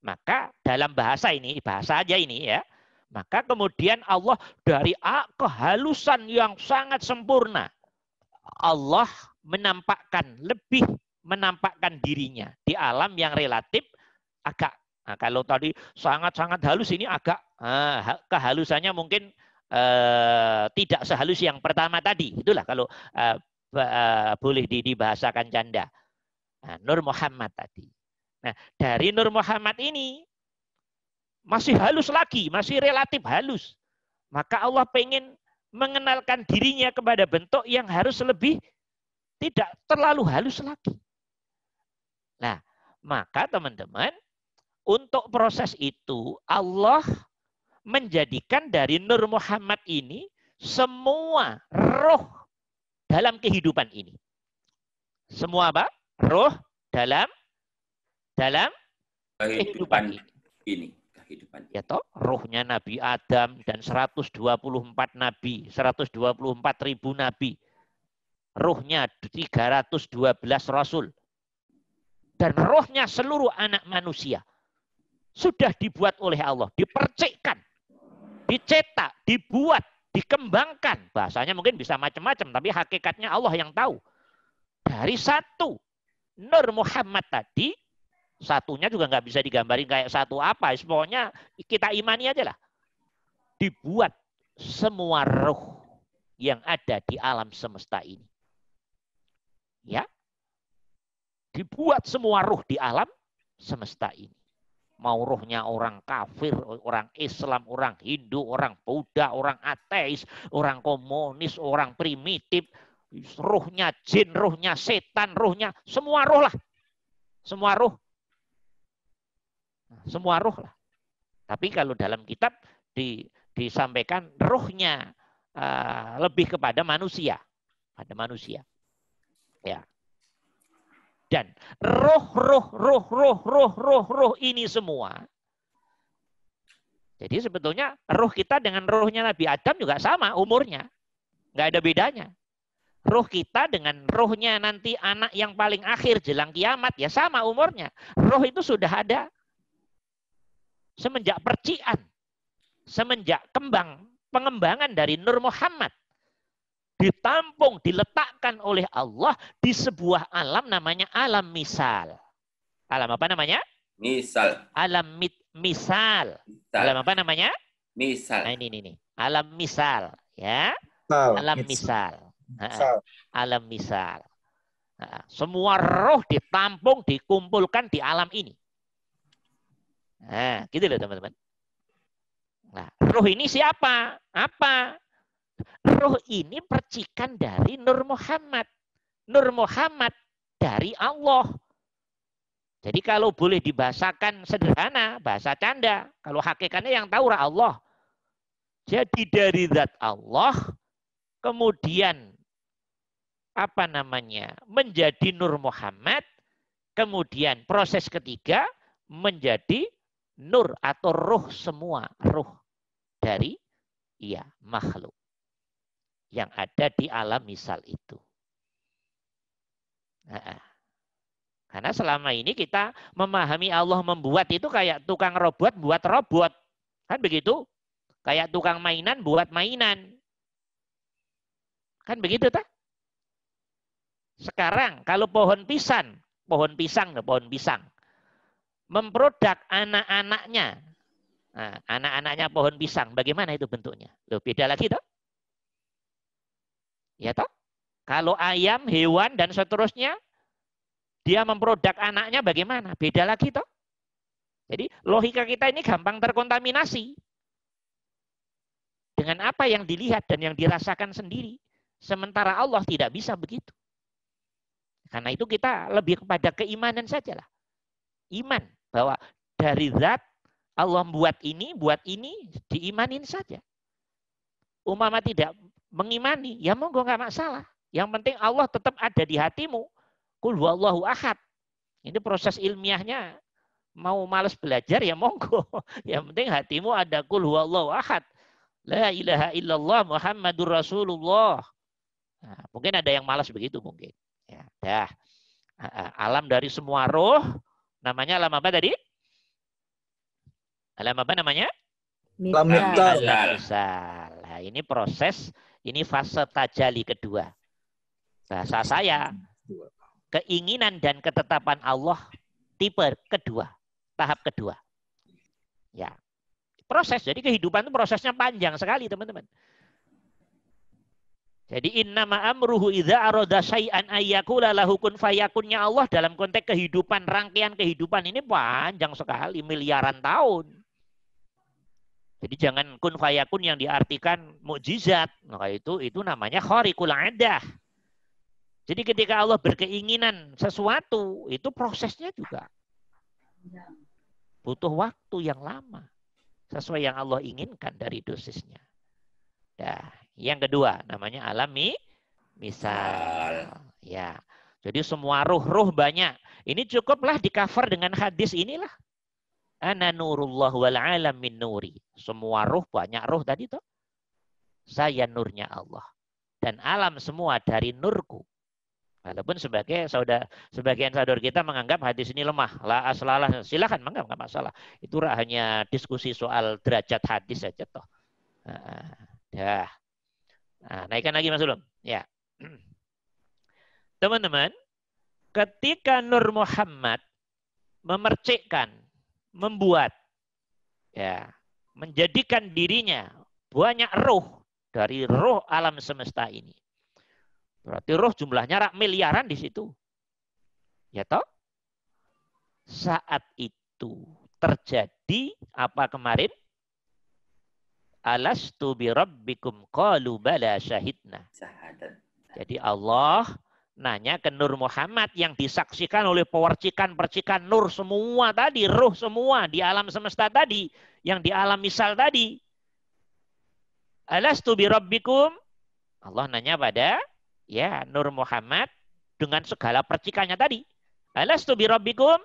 [SPEAKER 1] Maka dalam bahasa aja ini ya. Maka kemudian Allah dari kehalusan yang sangat sempurna. Allah lebih menampakkan dirinya di alam yang relatif agak. Nah, kalau tadi sangat halus ini agak kehalusannya mungkin tidak sehalus yang pertama tadi. Itulah kalau boleh dibahasakan canda. Nah, Nur Muhammad tadi. Nah, dari Nur Muhammad ini masih halus lagi, masih relatif halus. Maka Allah pengen mengenalkan dirinya kepada bentuk yang harus lebih tidak terlalu halus lagi. Nah, maka teman-teman, untuk proses itu Allah menjadikan dari Nur Muhammad ini semua roh dalam kehidupan ini. Semua apa? Roh dalam kehidupan
[SPEAKER 4] ini. Kehidupan.
[SPEAKER 1] Ya toh, rohnya Nabi Adam dan 124 nabi, 124.000 nabi. Rohnya 312 rasul. dan rohnya seluruh anak manusia sudah dibuat oleh Allah, dipercikkan, dicetak, dibuat, dikembangkan. Bahasanya mungkin bisa macam-macam, tapi hakikatnya Allah yang tahu. Dari satu Nur Muhammad tadi, satunya juga nggak bisa digambarin kayak satu apa. Pokoknya kita imani aja lah. Dibuat semua roh yang ada di alam semesta ini. Ya, dibuat semua roh di alam semesta ini. Mau rohnya orang kafir, orang Islam, orang Hindu, orang Buddha, orang ateis, orang komunis, orang primitif, rohnya jin, rohnya setan, rohnya semua roh lah. Semua roh. Semua roh lah. Tapi kalau dalam kitab disampaikan rohnya lebih kepada manusia. Pada manusia. Ya. Dan roh ini semua. Jadi sebetulnya roh kita dengan rohnya Nabi Adam juga sama umurnya. Nggak ada bedanya. Roh kita dengan rohnya nanti anak yang paling akhir jelang kiamat ya sama umurnya. Roh itu sudah ada semenjak percikan. Semenjak pengembangan dari Nur Muhammad. Ditampung, diletakkan oleh Allah di sebuah alam namanya alam misal. Alam apa namanya?
[SPEAKER 4] Misal.
[SPEAKER 1] Alam misal. Alam apa namanya?
[SPEAKER 4] Misal.
[SPEAKER 1] Nah, ini. Alam misal. Ya. Alam misal. Alam misal. Nah, semua roh ditampung, dikumpulkan di alam ini. Nah, gitu loh teman-teman. Nah, roh ini siapa? Apa? Roh ini percikan dari Nur Muhammad. Nur Muhammad dari Allah. Jadi kalau boleh dibahasakan sederhana, bahasa canda. Kalau hakikatnya yang tahu Allah. Jadi dari zat Allah, kemudian menjadi Nur Muhammad, kemudian proses ketiga menjadi nur atau ruh semua. Ruh dari makhluk yang ada di alam misal itu. Karena selama ini kita memahami Allah membuat itu kayak tukang robot buat robot. Kan begitu? Kayak tukang mainan buat mainan. Kan begitu tak? Sekarang kalau pohon pisang memproduk anak-anaknya. Nah, anak-anaknya pohon pisang, bagaimana itu bentuknya? Loh, beda lagi toh? Ya toh? Kalau ayam, hewan, dan seterusnya, dia memproduk anaknya bagaimana? Beda lagi toh? Jadi logika kita ini gampang terkontaminasi. Dengan apa yang dilihat dan yang dirasakan sendiri. Sementara Allah tidak bisa begitu. Karena itu kita lebih kepada keimanan sajalah. Iman. Bahwa dari zat Allah buat ini, diimanin saja. Umpama tidak mengimani, ya monggo nggak masalah. Yang penting Allah tetap ada di hatimu. Qul huwallahu ahad. Ini proses ilmiahnya. Mau malas belajar ya monggo. Yang penting hatimu ada qul huwallahu ahad. La ilaha illallah Muhammadur Rasulullah. Nah, mungkin ada yang malas begitu mungkin. Ya, dah. Alam dari semua roh. Namanya alam apa tadi? Alam apa namanya?
[SPEAKER 5] Misal.
[SPEAKER 1] Misal. Nah, ini proses, ini fase tajali kedua. Bahasa saya, keinginan dan ketetapan Allah tipe kedua, tahap kedua. Ya. Proses, jadi kehidupan itu prosesnya panjang sekali, teman-teman. Jadi innama amruhu idza arada syai'an ayyakula lahu kun fayakunnya Allah dalam konteks kehidupan, rangkaian kehidupan ini panjang sekali, miliaran tahun. Jadi jangan kun fayakun yang diartikan mukjizat. Maka itu namanya khariqul adah. Jadi ketika Allah berkeinginan sesuatu, itu prosesnya juga butuh waktu yang lama. Sesuai yang Allah inginkan dari dosisnya. Nah, yang kedua namanya alami misal. Ya. Jadi semua ruh banyak. Ini cukuplah di cover dengan hadis inilah. Ana nurullah wal alam min nuri. Semua ruh, banyak ruh tadi toh. Saya nurnya Allah. Dan alam semua dari nurku. Walaupun sebagian saudara kita menganggap hadis ini lemah. La aslalah, silakan menganggap nggak masalah. Itu hanya diskusi soal derajat hadis saja toh. Nah, naikkan lagi Mas Ulum. Ya. Teman-teman, ketika Nur Muhammad memercikkan, membuat, ya, menjadikan dirinya banyak roh dari roh alam semesta ini. Berarti roh jumlahnya miliaran di situ. Ya toh? Saat itu terjadi apa kemarin? Alastu bi rabbikum qalu bala syahidna. Jadi Allah nanya ke Nur Muhammad yang disaksikan oleh percikan-percikan nur semua tadi, roh semua di alam semesta tadi, yang di alam misal tadi. Alastu bi rabbikum? Allah nanya pada ya Nur Muhammad dengan segala percikannya tadi. Alastu bi rabbikum?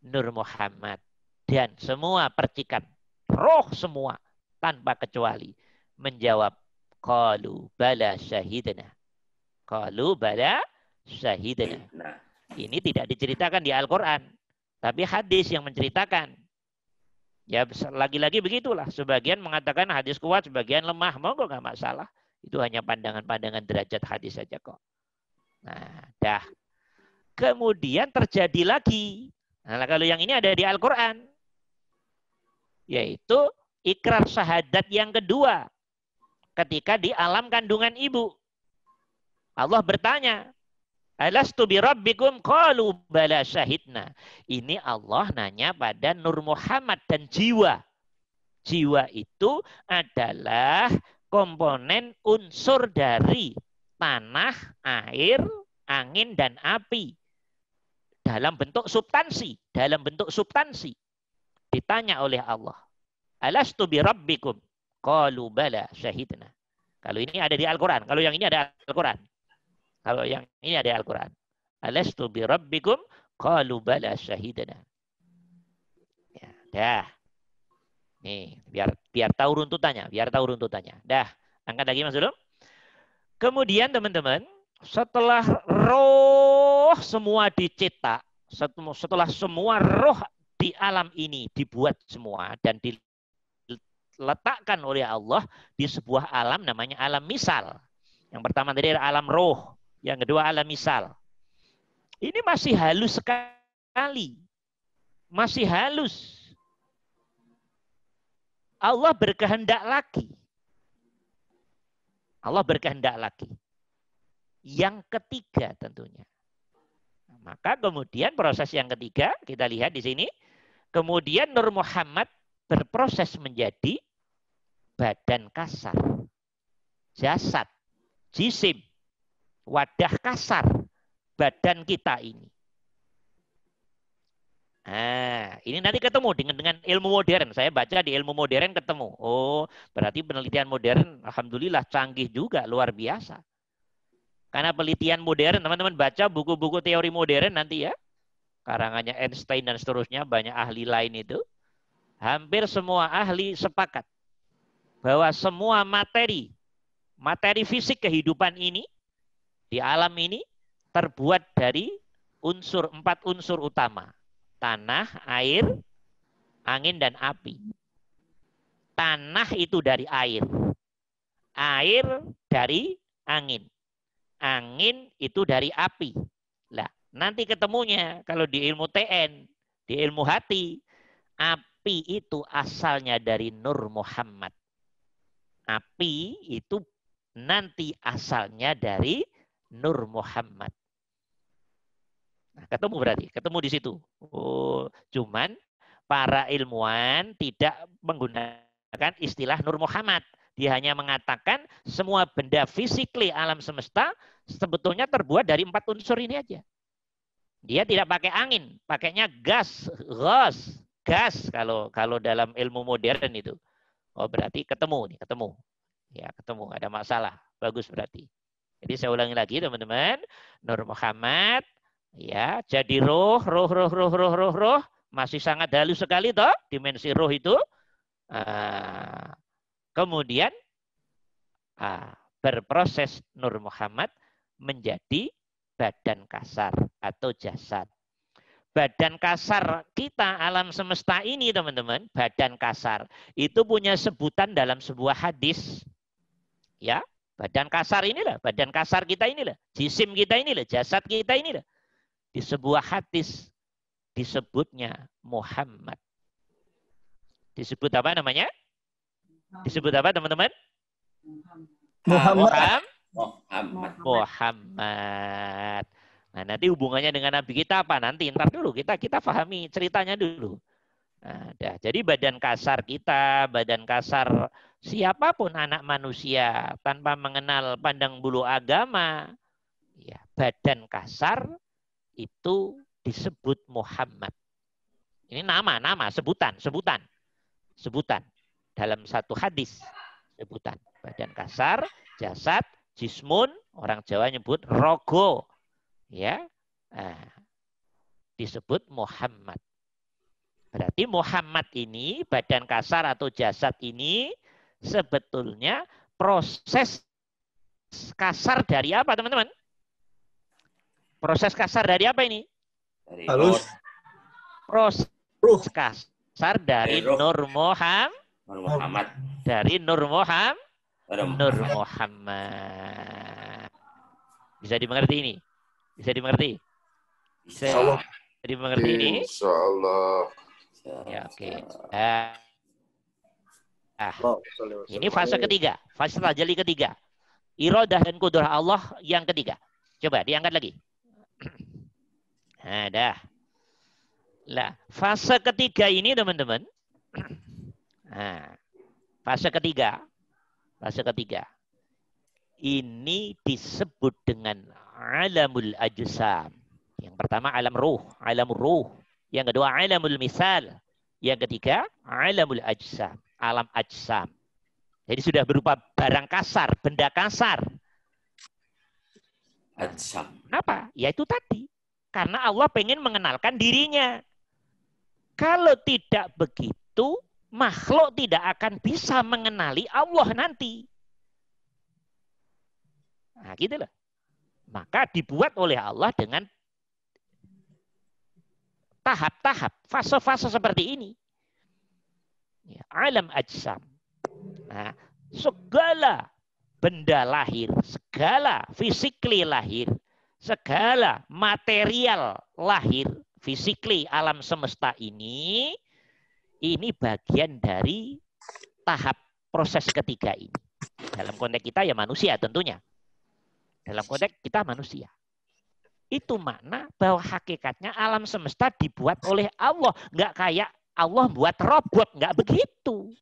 [SPEAKER 1] Nur Muhammad dan semua percikan, roh semua tanpa kecuali menjawab qalu bala syahidna. Qalu bala syahidna. Ini tidak diceritakan di Al-Qur'an, tapi hadis yang menceritakan. Ya lagi-lagi begitulah. Sebagian mengatakan hadis kuat, sebagian lemah. Monggo nggak masalah. Itu hanya pandangan-pandangan derajat hadis saja kok. Nah, dah. Kemudian terjadi lagi. Nah, kalau yang ini ada di Al-Qur'an. Yaitu ikrar syahadat yang kedua. Ketika di alam kandungan ibu. Allah bertanya, alastu bi rabbikum qalu bala syahidna. Ini Allah nanya pada Nur Muhammad dan jiwa. Jiwa itu adalah komponen unsur dari tanah, air, angin, dan api. Dalam bentuk substansi. Dalam bentuk substansi. Ditanya oleh Allah. Alastu bi rabbikum qalu bala syahidna. Kalau ini ada di Al-Qur'an, kalau yang ini ada Al-Qur'an. Kalau yang ini ada Al-Qur'an. Alastu bi rabbikum qalu bala syahidna. Ya, dah. Nih, biar tahu runtutannya, Dah, angkat lagi Mas Ulum. Kemudian teman-teman, setelah roh semua dicetak, setelah semua roh di alam ini dibuat semua dan diletakkan oleh Allah di sebuah alam namanya alam misal. Yang pertama tadi alam roh, yang kedua alam misal. Ini masih halus sekali. Masih halus. Allah berkehendak lagi. Allah berkehendak lagi. Yang ketiga tentunya. Maka kemudian proses yang ketiga, kita lihat di sini. Kemudian Nur Muhammad berproses menjadi badan kasar. Jasad. Jisim. Wadah kasar. Badan kita ini. Nah, ini nanti ketemu dengan ilmu modern. Saya baca di ilmu modern ketemu. Oh, berarti penelitian modern, alhamdulillah canggih juga, luar biasa. Karena penelitian modern, teman-teman baca buku-buku teori modern nanti ya. Karangannya Einstein dan seterusnya, banyak ahli lain itu. Hampir semua ahli sepakat bahwa semua materi fisik kehidupan ini, di alam ini, terbuat dari 4 unsur utama. Tanah, air, angin, dan api. Tanah itu dari air. Air dari angin. Angin itu dari api. Lah, nanti ketemunya kalau di ilmu TN, di ilmu hati, api itu asalnya dari Nur Muhammad. Api itu nanti asalnya dari Nur Muhammad. Nah, ketemu di situ. Oh, cuman para ilmuwan tidak menggunakan istilah Nur Muhammad. Dia hanya mengatakan semua benda fisikly alam semesta sebetulnya terbuat dari 4 unsur ini aja. Dia tidak pakai angin, pakainya gas kalau dalam ilmu modern itu. Oh, berarti ketemu. Ya, ketemu, ada masalah. Bagus berarti. Jadi saya ulangi lagi teman-teman, Nur Muhammad ya, jadi roh masih sangat halus sekali toh dimensi roh itu. Kemudian berproses Nur Muhammad menjadi badan kasar atau jasad. Badan kasar kita alam semesta ini teman-teman, badan kasar itu punya sebutan dalam sebuah hadis. Ya, badan kasar inilah, badan kasar kita inilah, jisim kita inilah, jasad kita inilah. Di sebuah hadis disebutnya Muhammad. Disebut apa namanya? Disebut apa teman-teman? Muhammad. Nah, nanti hubungannya dengan Nabi kita apa? Nanti ntar dulu kita pahami ceritanya dulu. Nah, jadi badan kasar kita, badan kasar siapapun anak manusia tanpa mengenal pandang bulu agama, ya, badan kasar itu disebut Muhammad. Ini nama, sebutan dalam satu hadis, sebutan badan kasar, jasad, jismun, orang Jawa nyebut rogo. Ya, disebut Muhammad. Berarti Muhammad ini, badan kasar atau jasad ini sebetulnya proses kasar dari apa teman-teman? Proses kasar dari apa ini?
[SPEAKER 5] Halus.
[SPEAKER 1] Proses kasar dari Nur Muhammad. Dari Nur Muhammad. Bisa dimengerti ini? Bisa dimengerti? Bisa dimengerti ini?
[SPEAKER 6] Insyaallah.
[SPEAKER 1] Ya, oke. Ini fase ketiga, fase tajalli ketiga. Iradah dan kudrah Allah yang ketiga. Coba diangkat lagi. Nah, dah. Lah, fase ketiga ini teman-teman. Nah, fase ketiga. Ini disebut dengan alamul ajsam. Yang pertama alamul ruh. Yang kedua alamul misal. Yang ketiga alamul ajsam, alam ajsam. Jadi sudah berupa barang kasar, benda kasar.
[SPEAKER 4] Ajsam.
[SPEAKER 1] Kenapa? Ya itu tadi. Karena Allah pengen mengenalkan dirinya. Kalau tidak begitu, makhluk tidak akan bisa mengenali Allah nanti. Nah, gitu loh. Maka dibuat oleh Allah dengan tahap-tahap, fase-fase seperti ini. Ya, alam ajsam. Nah, segala benda lahir, segala fisikly lahir, segala material lahir, fisikly alam semesta ini bagian dari tahap proses ketiga ini. Dalam konteks kita ya manusia tentunya. Dalam konteks kita manusia. Itu makna bahwa hakikatnya alam semesta dibuat oleh Allah. Nggak kayak Allah buat robot. Nggak begitu.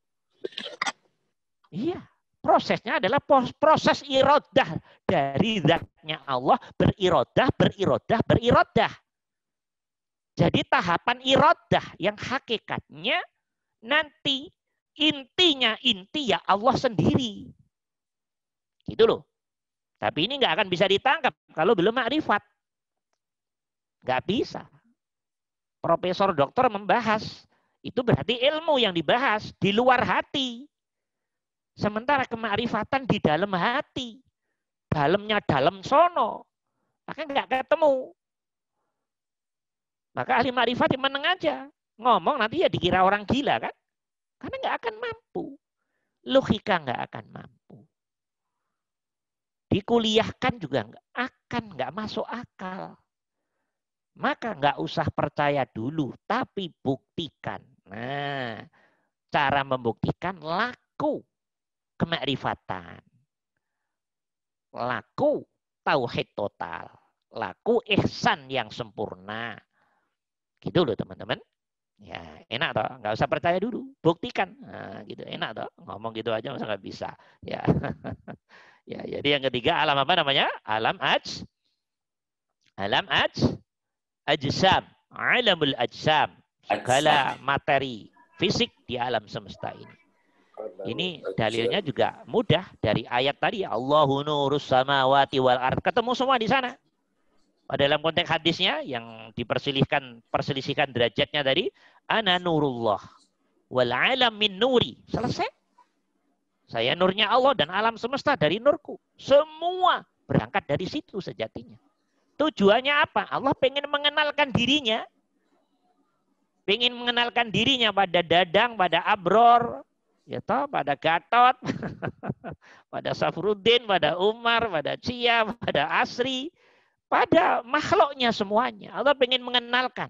[SPEAKER 1] Iya. Prosesnya adalah proses irodah. Dari zatnya Allah berirodah. Jadi tahapan irodah yang hakikatnya nanti inti ya Allah sendiri. Gitu loh. Tapi ini nggak akan bisa ditangkap kalau belum makrifat. Nggak bisa. Profesor doktor membahas. Itu berarti ilmu yang dibahas di luar hati. Sementara kemakrifatan di dalam hati. Dalamnya dalam sono. Maka nggak ketemu. Maka ahli makrifat meneng aja. Ngomong nanti ya dikira orang gila kan. Karena nggak akan mampu. Logika nggak akan mampu. Dikuliahkan juga nggak masuk akal. Maka nggak usah percaya dulu, tapi buktikan. Nah, cara membuktikan laku kemakrifatan. Laku tauhid total. Laku ihsan yang sempurna. Gitu loh teman-teman. Ya enak toh, nggak usah percaya dulu, buktikan. Nah, gitu enak toh, ngomong gitu aja masa nggak bisa. Ya. Ya, jadi yang ketiga alam apa namanya? Alam ajsam, alamul ajsam, segala materi fisik di alam semesta ini. Ini dalilnya juga mudah dari ayat tadi, Allahu nurus samawati wal ard. Ketemu semua di sana. Pada dalam konteks hadisnya yang perselisihkan derajatnya tadi, ana nurullah wal alam min nuri. Selesai. Saya nurnya Allah dan alam semesta dari nurku. Semua berangkat dari situ sejatinya. Tujuannya apa? Allah pengen mengenalkan dirinya. Pengen mengenalkan dirinya pada Dadang, pada Abror, ya toh, pada Gatot, pada Safruddin, pada Umar, pada Cia, pada Asri, pada makhluknya semuanya. Allah pengen mengenalkan.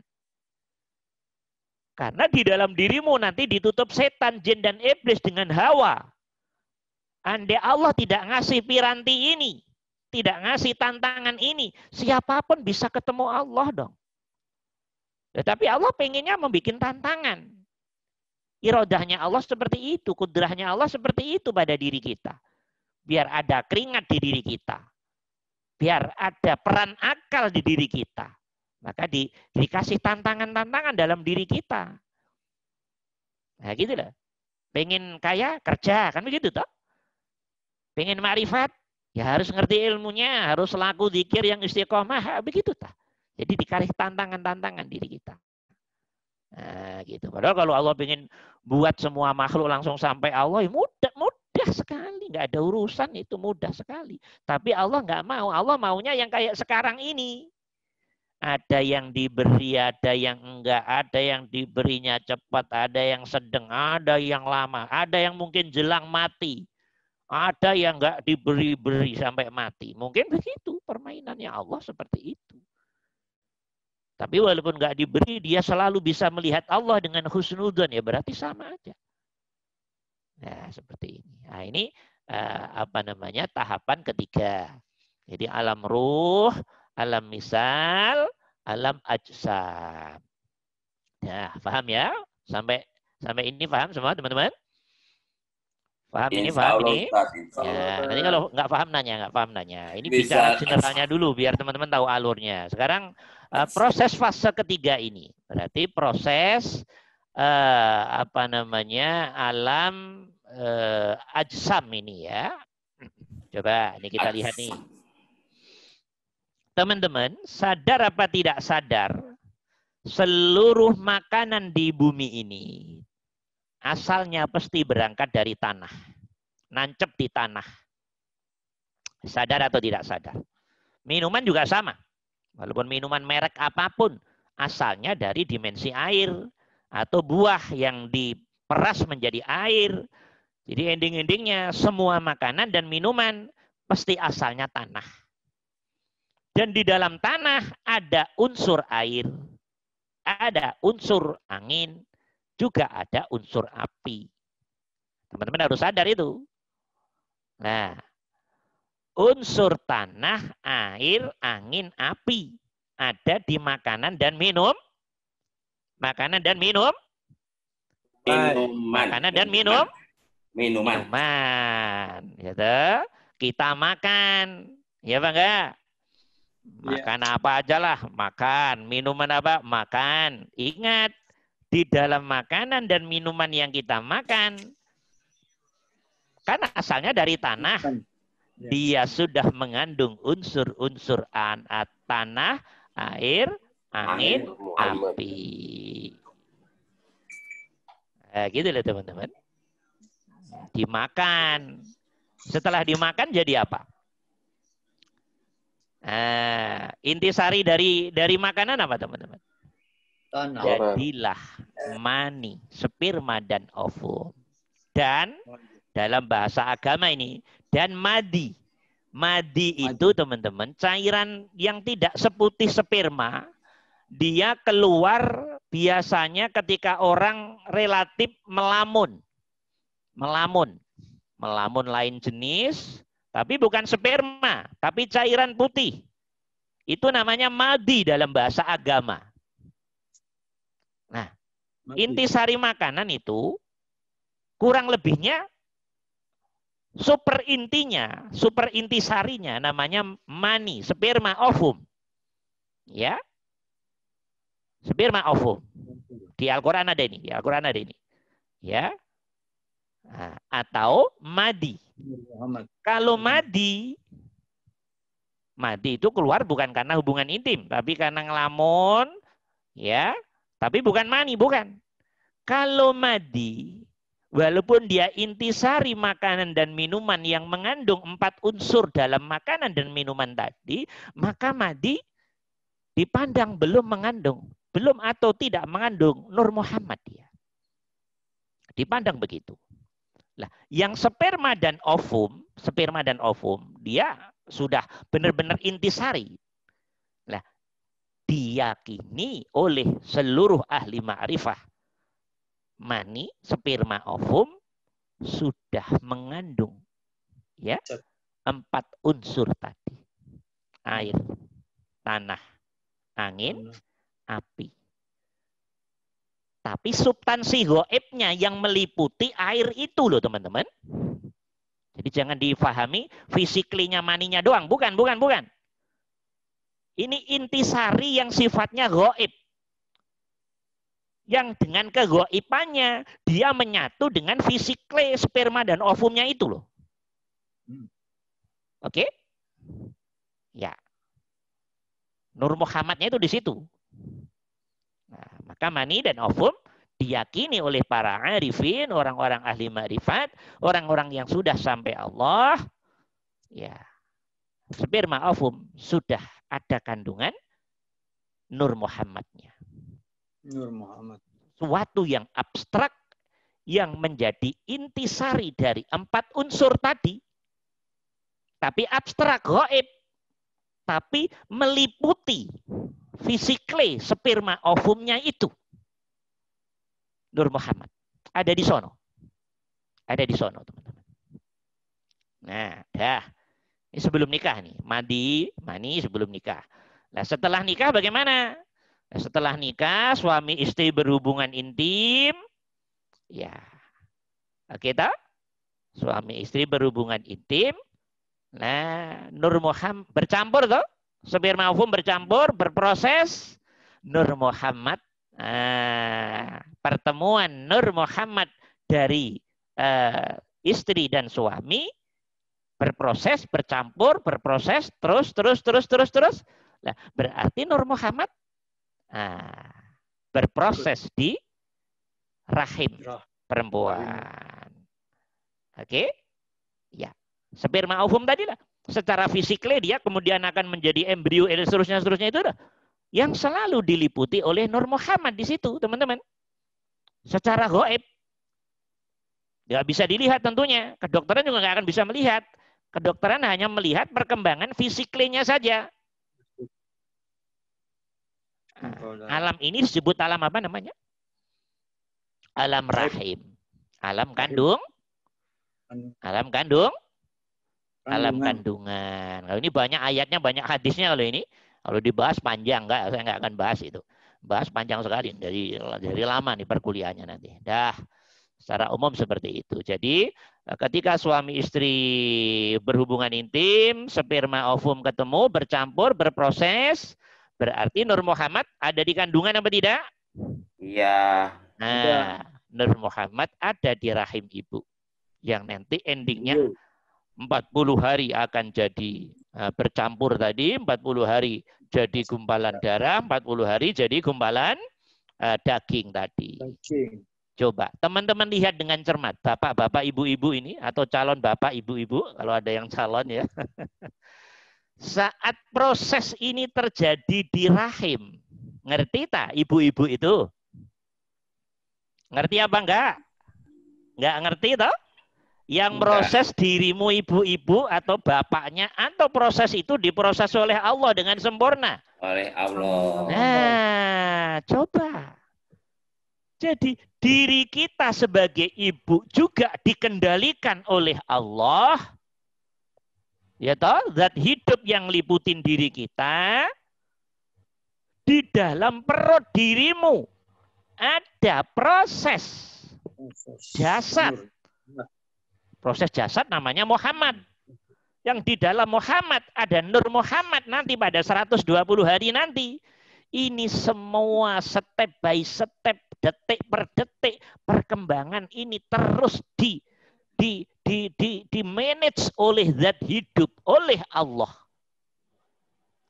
[SPEAKER 1] Karena di dalam dirimu nanti ditutup setan, jin, dan iblis dengan hawa. Andai Allah tidak ngasih piranti ini, tidak ngasih tantangan ini, siapapun bisa ketemu Allah dong. Tetapi Allah pengennya membuat tantangan. Irodahnya Allah seperti itu, kudrahnya Allah seperti itu pada diri kita. Biar ada keringat di diri kita. Biar ada peran akal di diri kita. Maka dikasih tantangan-tantangan dalam diri kita. Nah gitu lah. Pengen kaya, kerja. Kan begitu toh? Pengen ma'rifat, ya harus ngerti ilmunya. Harus laku zikir yang istiqomah. Begitu toh. Jadi dikasih tantangan-tantangan diri kita. Nah gitu. Padahal kalau Allah pengen buat semua makhluk langsung sampai Allah, ya mudah sekali. Nggak ada urusan, itu mudah sekali. Tapi Allah nggak mau. Allah maunya yang kayak sekarang ini. Ada yang diberi, ada yang enggak, ada yang diberinya cepat, ada yang sedang, ada yang lama, ada yang mungkin jelang mati, ada yang enggak diberi-beri sampai mati. Mungkin begitu permainannya Allah seperti itu. Tapi walaupun enggak diberi, dia selalu bisa melihat Allah dengan husnudzon, ya berarti sama aja. Nah seperti ini. Nah ini tahapan ketiga. Jadi alam ruh, alam misal, alam ajsam. Nah, paham ya? Sampai ini paham semua teman-teman? Paham ini, paham ini? Ya, nanti kalau nggak paham nanya. Ini bicara generalnya dulu biar teman-teman tahu alurnya. Sekarang proses fase ketiga ini. Berarti proses alam ajsam ini ya. Coba ini kita lihat nih. Teman-teman, sadar apa tidak sadar, seluruh makanan di bumi ini asalnya pasti berangkat dari tanah. Nancep di tanah. Sadar atau tidak sadar. Minuman juga sama. Walaupun minuman merek apapun, asalnya dari dimensi air. Atau buah yang diperas menjadi air. Jadi ending-endingnya semua makanan dan minuman pasti asalnya tanah. Dan di dalam tanah ada unsur air, ada unsur angin, juga ada unsur api. Teman-teman harus sadar itu. Nah, unsur tanah, air, angin, api ada di makanan dan minum. Makanan dan minum. Makanan dan minum. Minuman. Gitu. Kita makan. Ya Pak enggak? Makan apa aja lah, makan. Minuman apa? Makan. Ingat, di dalam makanan dan minuman yang kita makan, kan asalnya dari tanah. Dia sudah mengandung unsur-unsur tanah, air, angin, api. Gitu loh teman-teman. Dimakan. Setelah dimakan jadi apa? Intisari dari makanan apa teman-teman? Jadilah mani, sperma dan ovum. Dan dalam bahasa agama ini, dan madi. Madi itu teman-teman, cairan yang tidak seputih sperma, dia keluar biasanya ketika orang relatif melamun. Melamun lain jenis, tapi bukan sperma, tapi cairan putih. Itu namanya madi dalam bahasa agama. Nah, intisari makanan itu kurang lebihnya super intisarinya namanya mani, sperma, ovum. Ya. Sperma, ovum. Di Al-Qur'an ada ini, Ya. Nah, atau madi. Kalau madi itu keluar bukan karena hubungan intim, tapi karena ngelamun, ya. Tapi bukan mani, bukan. Kalau madi, walaupun dia intisari makanan dan minuman yang mengandung 4 unsur dalam makanan dan minuman tadi, maka madi dipandang belum mengandung, belum atau tidak mengandung Nur Muhammad dia. Dipandang begitu. Lah, yang sperma dan ovum dia sudah benar-benar intisari. Lah, diyakini oleh seluruh ahli ma'rifah, mani, sperma, ovum sudah mengandung ya 4 unsur tadi. Air, tanah, angin, api. Tapi substansi gaibnya yang meliputi air itu loh teman-teman. Jadi jangan difahami fisiklinya maninya doang. Bukan. Ini intisari yang sifatnya gaib. Yang dengan kegaibannya dia menyatu dengan fisikle sperma dan ovumnya itu loh. Oke? Ya. Nur Muhammadnya itu di situ. Nah, maka mani dan ovum diyakini oleh para arifin, orang-orang ahli ma'rifat, orang-orang yang sudah sampai Allah, ya, sperma ovum sudah ada kandungan Nur Muhammadnya.
[SPEAKER 5] Nur Muhammad.
[SPEAKER 1] Suatu yang abstrak yang menjadi intisari dari 4 unsur tadi. Tapi abstrak, gaib. Tapi meliputi fisikle sperma ovumnya itu. Nur Muhammad. Ada di sono. Ada di sono, teman-teman. Nah, dah. Ini sebelum nikah nih. Mani sebelum nikah. Nah, setelah nikah bagaimana? Nah, setelah nikah, suami istri berhubungan intim. Ya. Oke, tak? Suami istri berhubungan intim. Nah, Nur Muhammad bercampur toh, sperma ovum bercampur, berproses. Nur Muhammad, pertemuan Nur Muhammad dari istri dan suami berproses, bercampur, berproses, terus. Nah, berarti Nur Muhammad berproses di rahim perempuan. Oke? Ya. Sperma ovum tadi lah. Secara fisiknya dia kemudian akan menjadi embrio, seterusnya itu dah. Yang selalu diliputi oleh Nur Muhammad di situ, teman-teman. Secara gaib. Nggak bisa dilihat tentunya. Kedokteran juga nggak akan bisa melihat. Kedokteran hanya melihat perkembangan fisiknya saja. Alam ini disebut alam apa namanya? Alam rahim. Alam kandung. Alam kandung. Alam kandungan. Kalau ini banyak ayatnya, banyak hadisnya kalau ini. Kalau dibahas panjang, saya nggak akan bahas itu. Bahas panjang sekali dari lama nih perkuliahannya nanti. Dah, secara umum seperti itu. Jadi ketika suami istri berhubungan intim, sperma ovum ketemu, bercampur, berproses, berarti Nur Muhammad ada di kandungan apa tidak?
[SPEAKER 4] Iya.
[SPEAKER 1] Nah, Nur Muhammad ada di rahim ibu. Yang nanti endingnya 40 hari akan jadi bercampur tadi, 40 hari jadi gumpalan darah, 40 hari jadi gumpalan daging tadi. Coba teman-teman lihat dengan cermat, bapak-bapak, ibu-ibu ini, atau calon bapak, ibu-ibu, kalau ada yang calon ya. Saat proses ini terjadi di rahim, ngerti tak ibu-ibu itu? Ngerti apa enggak? Enggak ngerti toh? Yang proses dirimu ibu-ibu atau bapaknya, atau proses itu diproses oleh Allah dengan sempurna.
[SPEAKER 4] Oleh Allah.
[SPEAKER 1] Nah, coba. Jadi diri kita sebagai ibu juga dikendalikan oleh Allah. Ya toh, zat hidup yang liputin diri kita. Di dalam perut dirimu ada proses jasad. Proses jasad namanya Muhammad. Yang di dalam Muhammad ada Nur Muhammad nanti pada 120 hari nanti. Ini semua step by step, detik per detik perkembangan ini terus di manage oleh zat hidup, oleh Allah.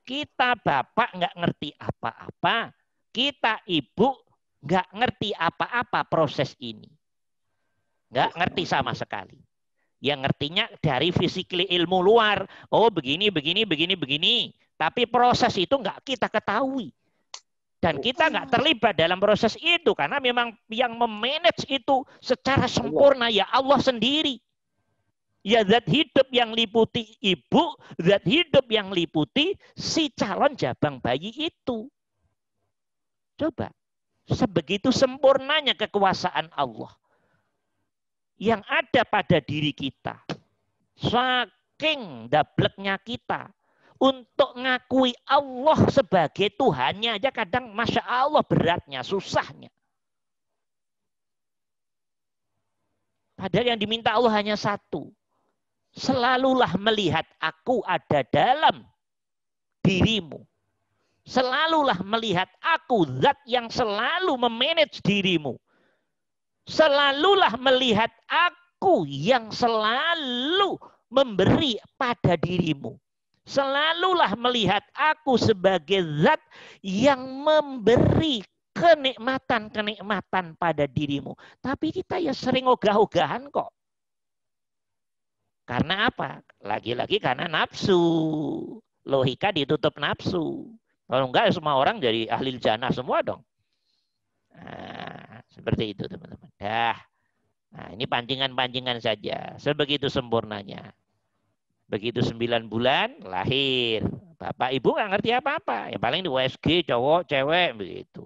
[SPEAKER 1] Kita bapak nggak ngerti apa-apa, kita ibu nggak ngerti apa-apa proses ini. Nggak ngerti sama sekali. Yang ngertinya dari physically ilmu luar. Oh begini, begini, begini, begini. Tapi proses itu nggak kita ketahui. Dan kita nggak terlibat dalam proses itu. Karena memang yang memanage itu secara sempurna ya Allah sendiri. Ya zat hidup yang liputi ibu, zat hidup yang liputi si calon jabang bayi itu. Coba. Sebegitu sempurnanya kekuasaan Allah. Yang ada pada diri kita. Saking dableknya kita. Untuk ngakui Allah sebagai Tuhannya aja kadang Masya Allah beratnya, susahnya. Padahal yang diminta Allah hanya satu. Selalulah melihat aku ada dalam dirimu. Selalulah melihat aku zat yang selalu memanage dirimu. Selalulah melihat aku yang selalu memberi pada dirimu. Selalulah melihat aku sebagai zat yang memberi kenikmatan-kenikmatan pada dirimu. Tapi kita ya sering ogah-ogahan kok. Karena apa? Lagi-lagi karena nafsu. Logika ditutup nafsu. Kalau enggak semua orang jadi ahli jannah semua dong. Nah, seperti itu teman-teman. Nah, ini pancingan-pancingan saja. Sebegitu sempurnanya. Begitu 9 bulan lahir. Bapak ibu nggak ngerti apa-apa. Yang paling di USG cowok, cewek begitu.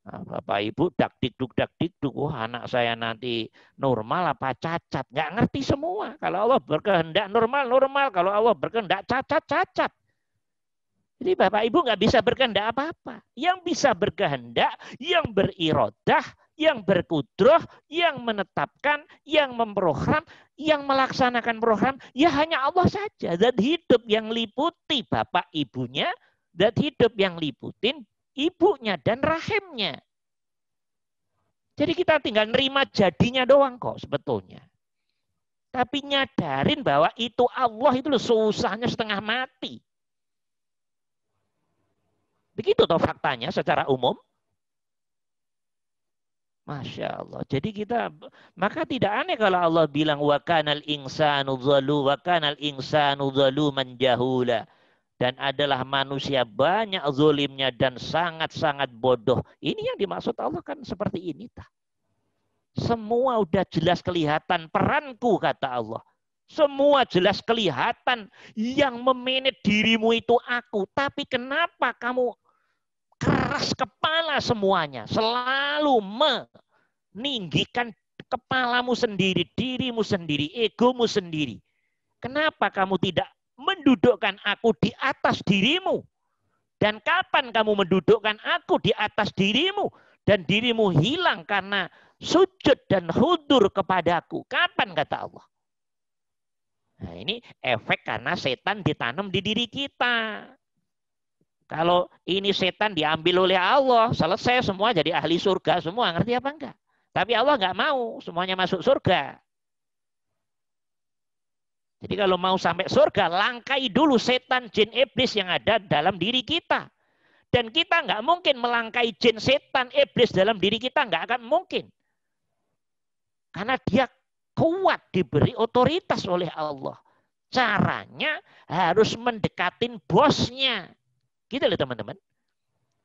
[SPEAKER 1] Nah, bapak ibu dak-dikduk. Wah anak saya nanti normal apa cacat. Nggak ngerti semua. Kalau Allah berkehendak normal. Kalau Allah berkehendak cacat. Jadi bapak ibu nggak bisa berkehendak apa-apa. Yang bisa berkehendak, yang berirodah, yang berkudroh, yang menetapkan, yang memprogram, yang melaksanakan program, ya hanya Allah saja. Zat hidup yang liputi bapak ibunya, zat hidup yang liputin ibunya dan rahimnya. Jadi kita tinggal nerima jadinya doang kok sebetulnya. Tapi nyadarin bahwa itu Allah itu loh susahnya setengah mati. Begitu toh faktanya secara umum. Masya Allah. Jadi kita, maka tidak aneh kalau Allah bilang wa kanal insanu zaluman jahula. Dan adalah manusia banyak zolimnya dan sangat-sangat bodoh. Ini yang dimaksud Allah kan seperti ini. Semua udah jelas kelihatan peranku kata Allah. Semua jelas kelihatan yang memanage dirimu itu aku. Tapi kenapa kamu keras kepala semuanya. Selalu meninggikan kepalamu sendiri, dirimu sendiri, egomu sendiri. Kenapa kamu tidak mendudukkan aku di atas dirimu? Dan kapan kamu mendudukkan aku di atas dirimu? Dan dirimu hilang karena sujud dan hudur kepadaku. Kapan kata Allah? Nah ini efek karena setan ditanam di diri kita. Kalau ini setan diambil oleh Allah, selesai semua jadi ahli surga semua. Ngerti apa enggak? Tapi Allah enggak mau semuanya masuk surga. Jadi kalau mau sampai surga, langkai dulu setan, jin, iblis yang ada dalam diri kita. Dan kita enggak mungkin melangkai jin, setan, iblis dalam diri kita. Enggak akan mungkin. Karena dia kuat, diberi otoritas oleh Allah. Caranya harus mendekatin bosnya. Gitu loh teman-teman.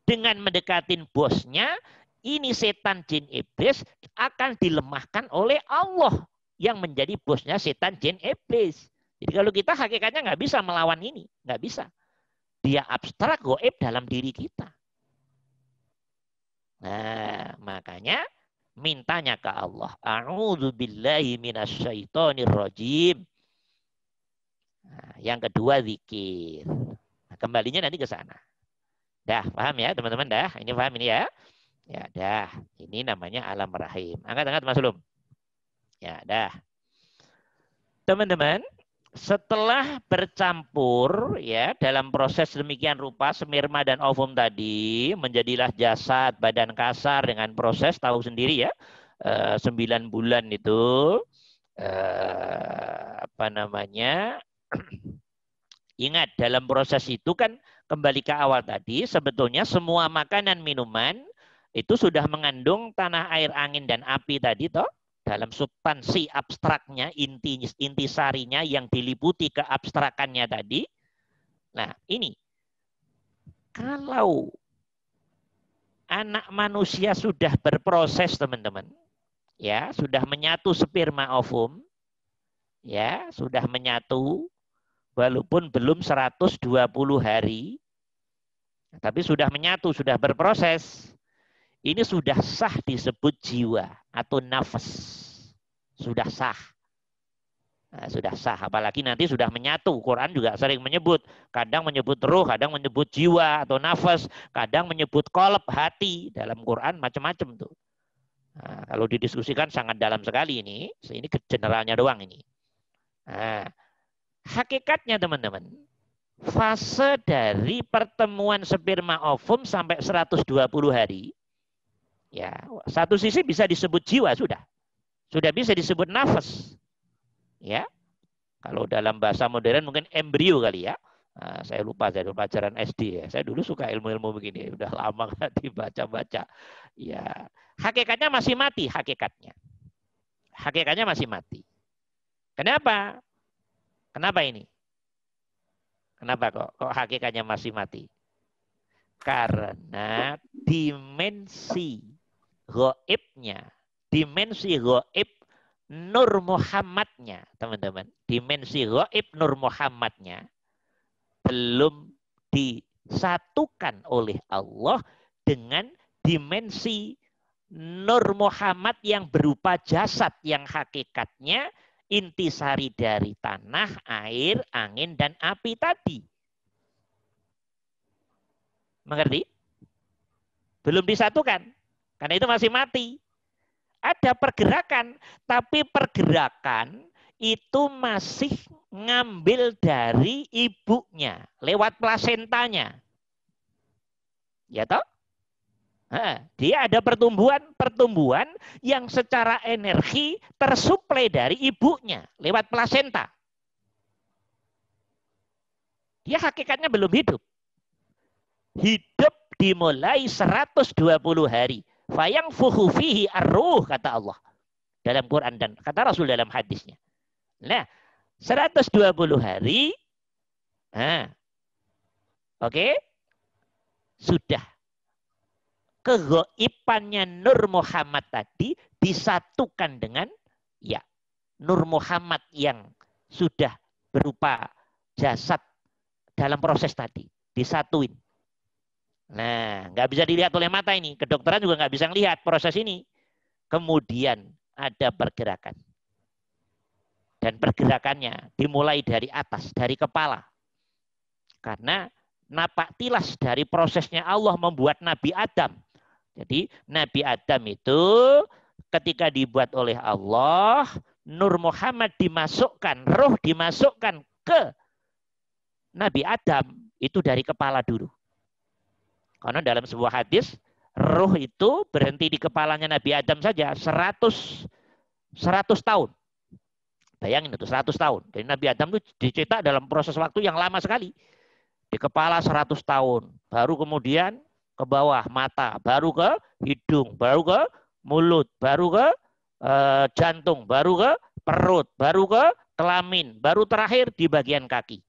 [SPEAKER 1] Dengan mendekatin bosnya, ini setan jin iblis akan dilemahkan oleh Allah yang menjadi bosnya setan jin iblis. Jadi kalau kita hakikatnya nggak bisa melawan ini, nggak bisa. Dia abstrak goib dalam diri kita. Nah, makanya mintanya ke Allah. A'udzubillahi minasyaitonirrajim. Nah, yang kedua zikir. Kembalinya nanti ke sana. Dah, paham ya teman-teman? Dah, ini paham ini ya? Ya, dah. Ini namanya alam rahim. Angkat Mas Ulum. Ya, dah. Teman-teman, setelah bercampur ya dalam proses demikian rupa sperma dan ovum tadi menjadilah jasad badan kasar dengan proses tahu sendiri ya 9 bulan itu ingat dalam proses itu kan kembali ke awal tadi sebetulnya semua makanan minuman itu sudah mengandung tanah air angin dan api tadi toh dalam substansi abstraknya, intisarinya yang diliputi keabstrakannya tadi. Nah, ini kalau anak manusia sudah berproses, teman-teman, ya, sudah menyatu sperma ovum, ya, sudah menyatu, walaupun belum 120 hari, tapi sudah menyatu, sudah berproses. Ini sudah sah disebut jiwa atau nafas. Sudah sah. Nah, sudah sah. Apalagi nanti sudah menyatu. Quran juga sering menyebut. Kadang menyebut ruh, kadang menyebut jiwa atau nafas. Kadang menyebut qalb, hati. Dalam Quran macam-macam tuh. Nah, kalau didiskusikan sangat dalam sekali ini. Ini generalnya doang ini. Nah, hakikatnya teman-teman. Fase dari pertemuan sperma ovum sampai 120 hari. Ya, satu sisi bisa disebut jiwa sudah bisa disebut nafas, ya. Kalau dalam bahasa modern mungkin embrio kali ya. Nah, saya lupa dari pelajaran SD ya. Saya dulu suka ilmu-ilmu begini, udah lama nggak dibaca-baca. Ya, hakikatnya masih mati, hakikatnya masih mati. Kenapa? Kenapa ini? Kenapa kok hakikatnya masih mati? Karena dimensi gaibnya, dimensi gaib Nur Muhammadnya, teman-teman. Dimensi gaib Nur Muhammadnya belum disatukan oleh Allah dengan dimensi Nur Muhammad yang berupa jasad yang hakikatnya intisari dari tanah, air, angin, dan api tadi. Mengerti? Belum disatukan. Karena itu masih mati. Ada pergerakan, tapi pergerakan itu masih ngambil dari ibunya, lewat plasentanya. Ya toh? Nah, dia ada pertumbuhan yang secara energi tersuplai dari ibunya, lewat plasenta. Dia hakikatnya belum hidup. Hidup dimulai 120 hari. Fayang fuhu fihi ar-ruh, kata Allah dalam Quran dan kata Rasul dalam hadisnya. Nah, 120 hari, oke, sudah kegaibannya Nur Muhammad tadi disatukan dengan ya Nur Muhammad yang sudah berupa jasad dalam proses tadi, disatuin. Nah, nggak bisa dilihat oleh mata ini. Kedokteran juga nggak bisa melihat proses ini. Kemudian ada pergerakan. Dan pergerakannya dimulai dari atas, dari kepala. Karena napak tilas dari prosesnya Allah membuat Nabi Adam. Jadi Nabi Adam itu ketika dibuat oleh Allah, Nur Muhammad dimasukkan, roh dimasukkan ke Nabi Adam itu dari kepala dulu. Karena dalam sebuah hadis, roh itu berhenti di kepalanya Nabi Adam saja 100 tahun. Bayangin itu 100 tahun. Jadi Nabi Adam itu dicetak dalam proses waktu yang lama sekali. Di kepala 100 tahun. Baru kemudian ke bawah mata. Baru ke hidung. Baru ke mulut. Baru ke jantung. Baru ke perut. Baru ke kelamin. Baru terakhir di bagian kaki.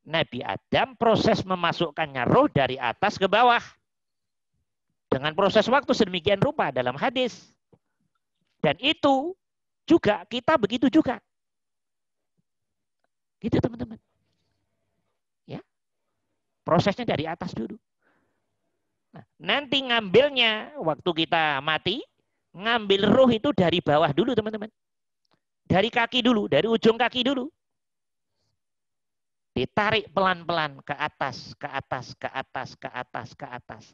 [SPEAKER 1] Nabi Adam proses memasukkannya roh dari atas ke bawah. Dengan proses waktu sedemikian rupa dalam hadis. Dan itu juga kita begitu juga. Gitu teman-teman. Ya. Prosesnya dari atas dulu. Nah, nanti ngambilnya waktu kita mati, ngambil roh itu dari bawah dulu teman-teman. Dari kaki dulu, dari ujung kaki dulu. Ditarik pelan-pelan ke atas, ke atas, ke atas, ke atas, ke atas.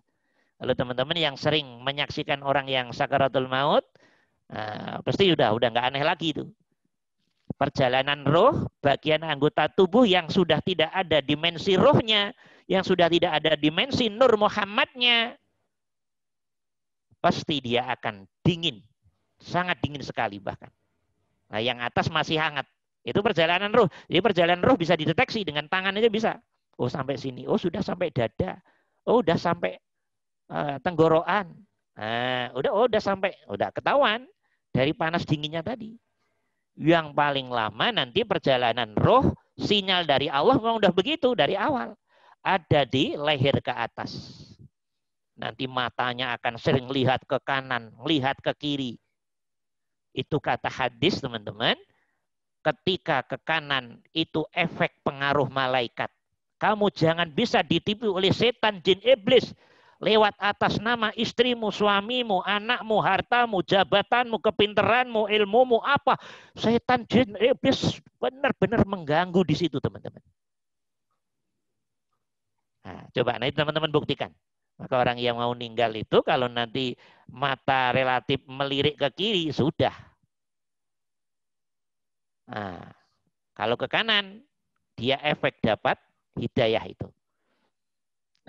[SPEAKER 1] Lalu teman-teman yang sering menyaksikan orang yang sakaratul maut, pasti udah nggak aneh lagi itu. Perjalanan roh, bagian anggota tubuh yang sudah tidak ada dimensi rohnya, yang sudah tidak ada dimensi Nur Muhammadnya, pasti dia akan dingin, sangat dingin sekali bahkan. Nah, yang atas masih hangat. Itu perjalanan roh. Jadi perjalanan roh bisa dideteksi dengan tangan aja bisa. Oh sampai sini. Oh sudah sampai dada. Oh udah sampai tenggorokan. Nah, udah sampai, udah ketahuan. dari panas dinginnya tadi. Yang paling lama nanti perjalanan roh, sinyal dari Allah memang udah begitu dari awal. Ada di leher ke atas. Nanti matanya akan sering lihat ke kanan, lihat ke kiri. Itu kata hadis teman-teman. Ketika ke kanan itu efek pengaruh malaikat. Kamu jangan bisa ditipu oleh setan, jin, iblis. Lewat atas nama istrimu, suamimu, anakmu, hartamu, jabatanmu, kepinteranmu, ilmumu, apa. Setan, jin, iblis benar-benar mengganggu di situ teman-teman. Nah, coba nanti teman-teman buktikan. Maka orang yang mau meninggal itu kalau nanti mata relatif melirik ke kiri, sudah. Nah, kalau ke kanan, dia efek dapat hidayah itu.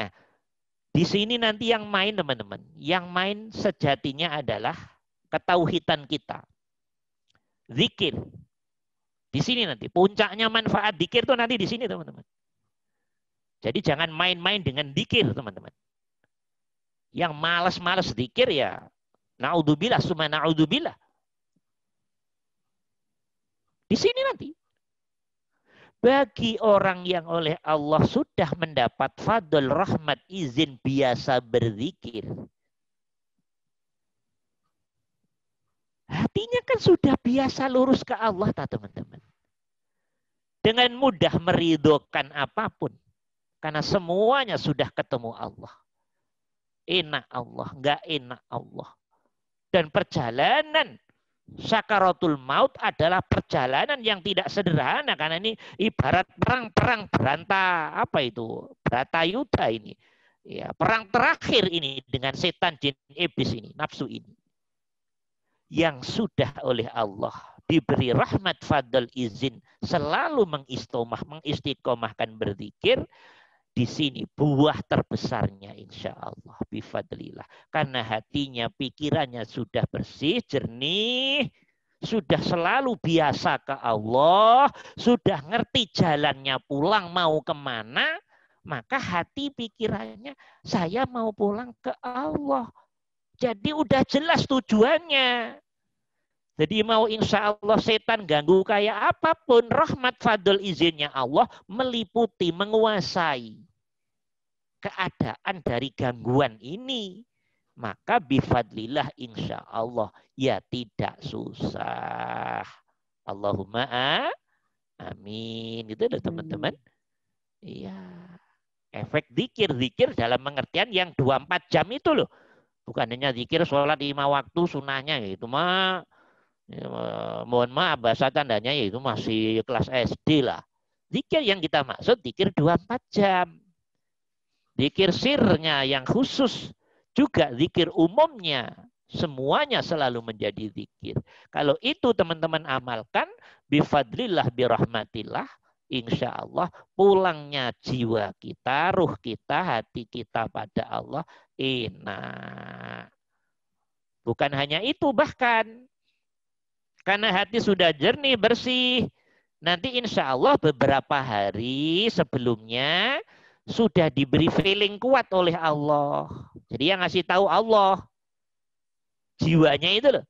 [SPEAKER 1] Nah, di sini nanti yang main teman-teman. Yang main sejatinya adalah ketauhidan kita. Zikir. Di sini nanti. Puncaknya manfaat zikir itu nanti di sini teman-teman. Jadi jangan main-main dengan zikir teman-teman. Yang malas-malas zikir ya naudzubillah, summa naudzubillah. Di sini nanti. Bagi orang yang oleh Allah sudah mendapat fadl, rahmat, izin biasa berzikir. Hatinya kan sudah biasa lurus ke Allah, teman-teman. Dengan mudah meridhokan apapun. Karena semuanya sudah ketemu Allah. Enak Allah, enggak enak Allah. Dan perjalanan sakaratul maut adalah perjalanan yang tidak sederhana. Karena ini ibarat perang-perang beranta, apa itu? Bratayuda ini. Ya, perang terakhir ini dengan setan, jin, iblis ini, nafsu ini. Yang sudah oleh Allah diberi rahmat, fadl, izin, selalu mengistiqomahkan berzikir. Di sini buah terbesarnya insya Allah bifadlillah. Karena hatinya, pikirannya sudah bersih, jernih, sudah selalu biasa ke Allah, sudah ngerti jalannya pulang mau kemana, maka hati pikirannya saya mau pulang ke Allah. Jadi udah jelas tujuannya. Jadi mau insya Allah setan ganggu kayak apapun, rahmat, fadl, izinnya Allah meliputi, menguasai keadaan dari gangguan ini. Maka bifadlillah insya Allah ya tidak susah. Allahumma amin. Itu loh teman-teman. Iya. Efek zikir dalam pengertian yang 24 jam itu loh. Bukan hanya zikir sholat 5 waktu sunnahnya gitu mah. Ya, mohon maaf bahasa tandanya yaitu masih kelas SD lah. Zikir yang kita maksud zikir 24 jam. Zikir sirnya yang khusus. Juga zikir umumnya. Semuanya selalu menjadi zikir. Kalau itu teman-teman amalkan. Bifadlillah birahmatillah. Insya Allah pulangnya jiwa kita, ruh kita, hati kita pada Allah enak. Bukan hanya itu bahkan. Karena hati sudah jernih, bersih. Nanti insya Allah beberapa hari sebelumnya sudah diberi feeling kuat oleh Allah. Jadi yang ngasih tahu Allah. Jiwanya itu loh.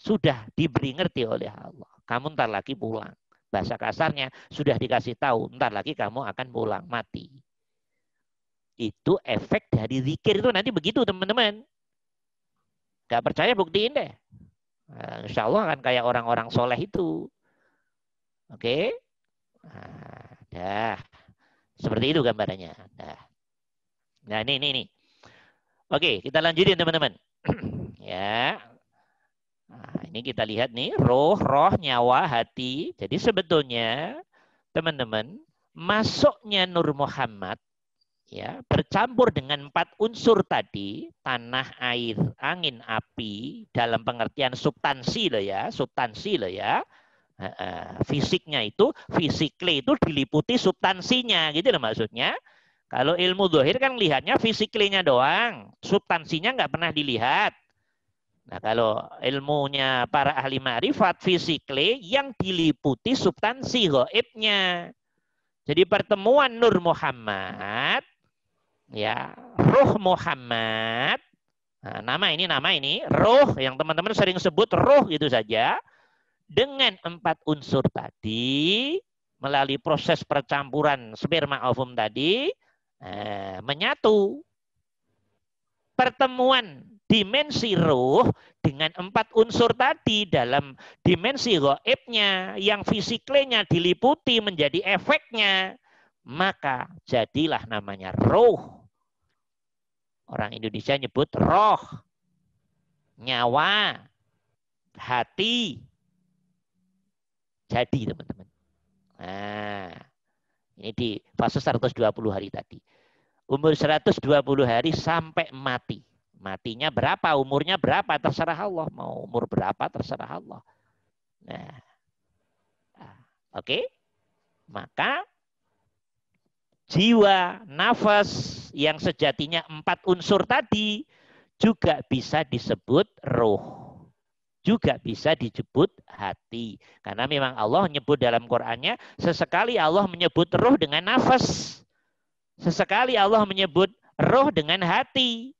[SPEAKER 1] Sudah diberi ngerti oleh Allah. Kamu ntar lagi pulang. Bahasa kasarnya sudah dikasih tahu. Ntar lagi kamu akan pulang, mati. Itu efek dari zikir itu nanti begitu teman-teman. Gak percaya buktiin deh. Nah, insya Allah akan kayak orang-orang soleh itu. Oke. Nah, dah. Seperti itu gambarannya. Nah ini. Oke, kita lanjutin teman-teman. Ya. Nah, ini kita lihat nih. Roh, nyawa, hati. Jadi sebetulnya teman-teman. Masuknya Nur Muhammad. Ya, bercampur dengan 4 unsur tadi, tanah, air, angin, api, dalam pengertian substansi loh ya, fisiknya itu, fisikly itu diliputi substansinya, gitu loh maksudnya. Kalau ilmu zahir kan lihatnya fisiklinya doang, substansinya nggak pernah dilihat. Nah kalau ilmunya para ahli ma'rifat, fisikly yang diliputi substansi gaibnya. Jadi pertemuan Nur Muhammad, ya, Ruh Muhammad, Nah, nama ini roh yang teman-teman sering sebut roh gitu saja. Dengan 4 unsur tadi, melalui proses percampuran sperma ovum tadi, menyatu. Pertemuan dimensi roh dengan 4 unsur tadi dalam dimensi gaibnya yang fisiklenya diliputi menjadi efeknya, maka jadilah namanya roh. Orang Indonesia nyebut roh, nyawa, hati. Jadi teman-teman. Nah, ini di fase 120 hari tadi. Umur 120 hari sampai mati. Matinya berapa, umurnya berapa, terserah Allah. Mau umur berapa, terserah Allah. Nah, oke. Maka jiwa, nafas yang sejatinya 4 unsur tadi juga bisa disebut roh. Juga bisa disebut hati. Karena memang Allah menyebut dalam Qur'annya, sesekali Allah menyebut roh dengan nafas. Sesekali Allah menyebut roh dengan hati.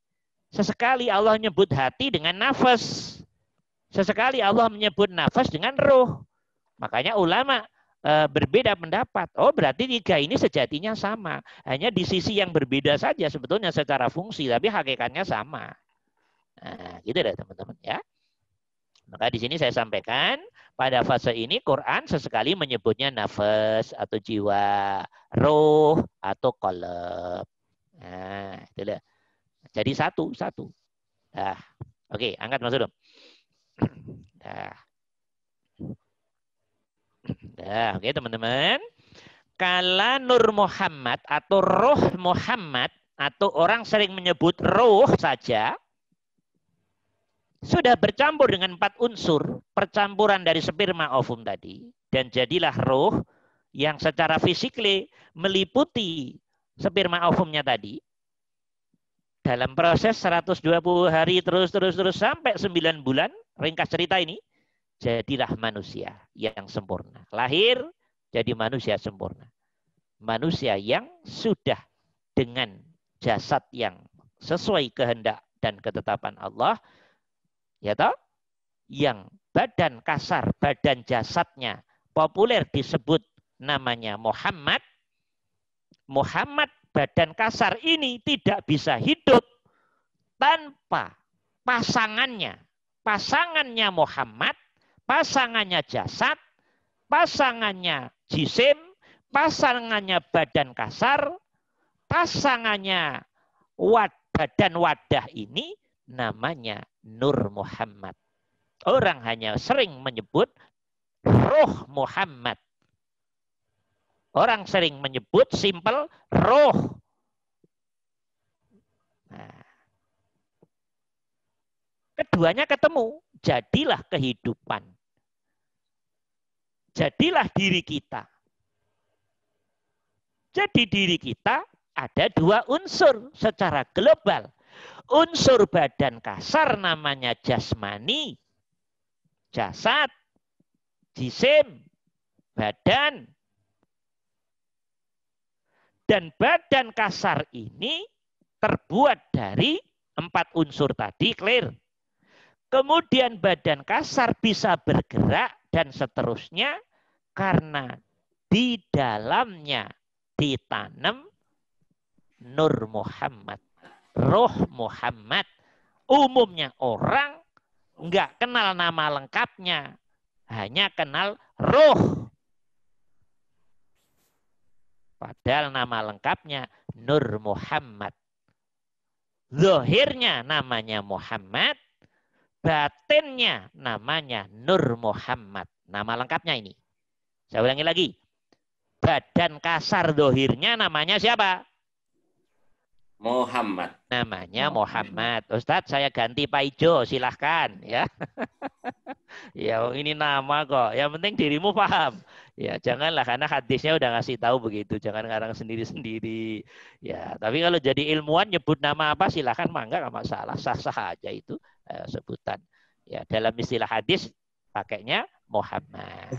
[SPEAKER 1] Sesekali Allah menyebut hati dengan nafas. Sesekali Allah menyebut nafas dengan roh. Makanya ulama berbeda pendapat. Oh, berarti 3 ini sejatinya sama. Hanya di sisi yang berbeda saja sebetulnya secara fungsi, tapi hakikatnya sama. Nah, gitu deh teman-teman ya. Maka di sini saya sampaikan, pada fase ini Quran sesekali menyebutnya nafas atau jiwa, roh atau qalb. Nah, itu dah. Jadi satu. Nah, oke, angkat Mas Udum. Nah, oke teman-teman. Kala Nur Muhammad atau roh Muhammad atau orang sering menyebut roh saja, sudah bercampur dengan 4 unsur, percampuran dari sperma ovum tadi, dan jadilah roh yang secara fisikly meliputi sperma ovumnya tadi. Dalam proses 120 hari terus sampai 9 bulan, ringkas cerita ini, jadilah manusia yang sempurna. Lahir jadi manusia sempurna. Manusia yang sudah dengan jasad yang sesuai kehendak dan ketetapan Allah, ya toh, yang badan kasar, badan jasadnya populer disebut namanya Muhammad. Muhammad badan kasar ini tidak bisa hidup tanpa pasangannya. Pasangannya Muhammad, pasangannya jasad, pasangannya jisim, pasangannya badan kasar, pasangannya badan wadah ini namanya Nur Muhammad. Orang hanya sering menyebut roh Muhammad. Orang sering menyebut simpel roh. Nah, keduanya ketemu, jadilah kehidupan. Jadilah diri kita. Jadi diri kita ada 2 unsur secara global. Unsur badan kasar namanya jasmani, jasad, jisim, badan. Dan badan kasar ini terbuat dari 4 unsur tadi, clear. Kemudian badan kasar bisa bergerak dan seterusnya karena di dalamnya ditanam Nur Muhammad. Roh Muhammad. Umumnya orang nggak kenal nama lengkapnya, hanya kenal roh. Padahal nama lengkapnya Nur Muhammad. Zahirnya namanya Muhammad, batinnya namanya Nur Muhammad. Nama lengkapnya ini. Saya ulangi lagi. Badan kasar zahirnya namanya siapa?
[SPEAKER 4] Muhammad.
[SPEAKER 1] Namanya Muhammad. Ustadz, saya ganti Pak Ijo, silahkan ya. Ya ini nama kok. Yang penting dirimu paham. Ya janganlah, karena hadisnya udah ngasih tahu begitu. Jangan ngarang sendiri-sendiri. Ya, tapi kalau jadi ilmuwan nyebut nama apa silahkan, mangga nggak masalah. Sah-sah aja itu sebutan. Ya dalam istilah hadis pakainya Muhammad.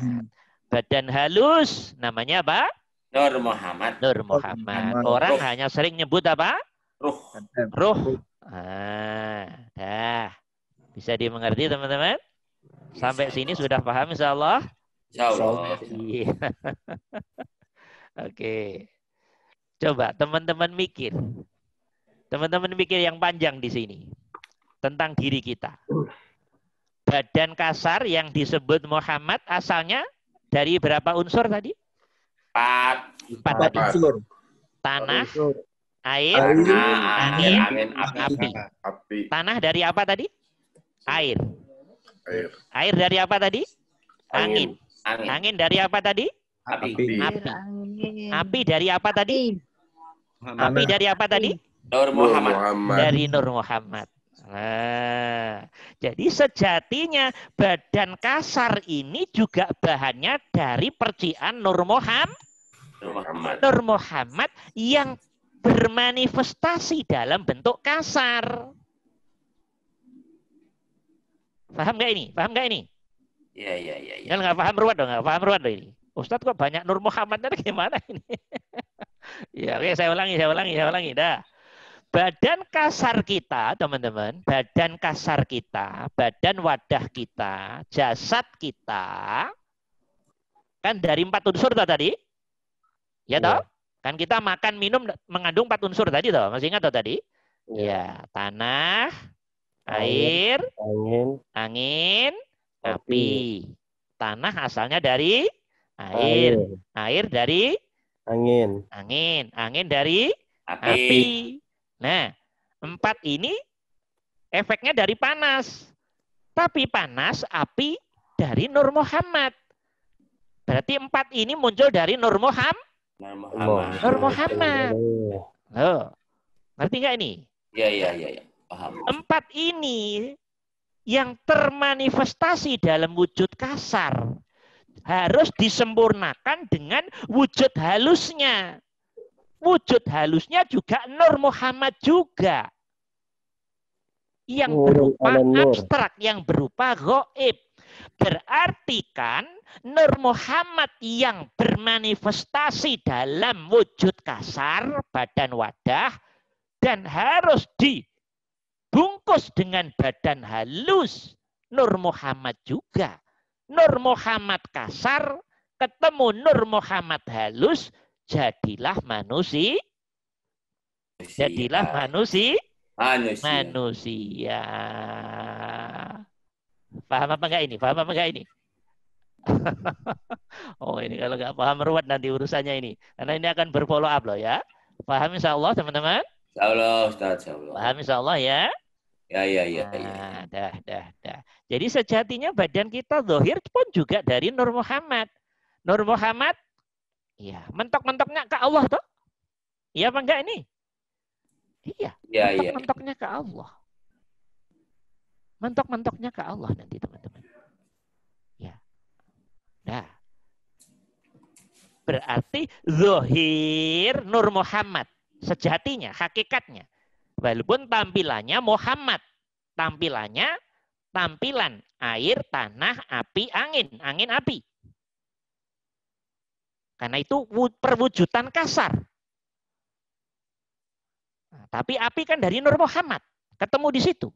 [SPEAKER 1] Badan halus namanya apa?
[SPEAKER 4] Nur Muhammad.
[SPEAKER 1] Nur Muhammad. Orang hanya sering nyebut apa?
[SPEAKER 4] Ruh.
[SPEAKER 1] Ruh. Dah. Bisa dimengerti teman-teman? Sampai sini sudah paham insyaallah?
[SPEAKER 4] Insyaallah.
[SPEAKER 1] Iya. Oke. Coba teman-teman mikir. Teman-teman mikir yang panjang di sini. Tentang diri kita. Badan kasar yang disebut Muhammad asalnya dari berapa unsur tadi?
[SPEAKER 4] 4.
[SPEAKER 1] 4 tadi. Tanah, air, angin, api. Tanah dari apa tadi? Air. Air dari apa tadi? Angin. Angin dari apa tadi?
[SPEAKER 4] Api.
[SPEAKER 1] Api dari apa tadi? Api dari apa tadi?
[SPEAKER 6] Nur Muhammad.
[SPEAKER 1] Dari Nur Muhammad. Nah, jadi sejatinya badan kasar ini juga bahannya dari percikan Nur Muhammad. Nur Muhammad yang bermanifestasi dalam bentuk kasar. Paham nggak ini? Paham nggak ini?
[SPEAKER 4] Iya.
[SPEAKER 1] Kan nggak paham ruwet dong, nggak paham ruwet dong ini. Ustadz kok banyak Nur Muhammad, gimana ini? Ya, oke, saya ulangi. Dah. Badan kasar kita, teman-teman, badan kasar kita, badan wadah kita, jasad kita, kan dari 4 unsur tadi? Ya toh? Kan kita makan, minum, mengandung 4 unsur tadi toh? Masih ingat toh tadi? Ya, tanah, air, angin, api. Tanah asalnya dari air. Air dari angin. Angin dari api. Nah, 4 ini efeknya dari panas. Tapi panas, api dari Nur Muhammad. Berarti 4 ini muncul dari Nur Muhammad. Nur Muhammad. Oh, ngerti nggak ini?
[SPEAKER 4] Iya. Paham.
[SPEAKER 1] 4 ini yang termanifestasi dalam wujud kasar harus disempurnakan dengan wujud halusnya. Wujud halusnya juga Nur Muhammad juga. Yang berupa abstrak, yang berupa gaib. Berarti kan Nur Muhammad yang bermanifestasi dalam wujud kasar, badan wadah, dan harus dibungkus dengan badan halus. Nur Muhammad juga. Nur Muhammad kasar, ketemu Nur Muhammad halus, jadilah manusia. Jadilah manusia. Paham apa enggak ini? Oh, ini kalau nggak paham ruwet nanti urusannya ini. Karena ini akan berfollow up loh ya. Paham insyaallah teman-teman?
[SPEAKER 4] Insyaallah Ustaz, insyaallah.
[SPEAKER 1] Paham insyaallah ya?
[SPEAKER 4] Ya.
[SPEAKER 1] Dah. Jadi sejatinya badan kita zahir pun juga dari Nur Muhammad. Nur Muhammad, ya, mentok-mentoknya ke Allah toh? Iya apa enggak ini? Iya. Mentok-mentoknya ke Allah. Mentok-mentoknya ke Allah nanti teman-teman. Ya. Nah. Berarti zahir Nur Muhammad. Sejatinya, hakikatnya. Walaupun tampilannya Muhammad. Tampilan air, tanah, api, angin. Angin, api. Karena itu perwujudan kasar. Nah, tapi api kan dari Nur Muhammad. Ketemu di situ.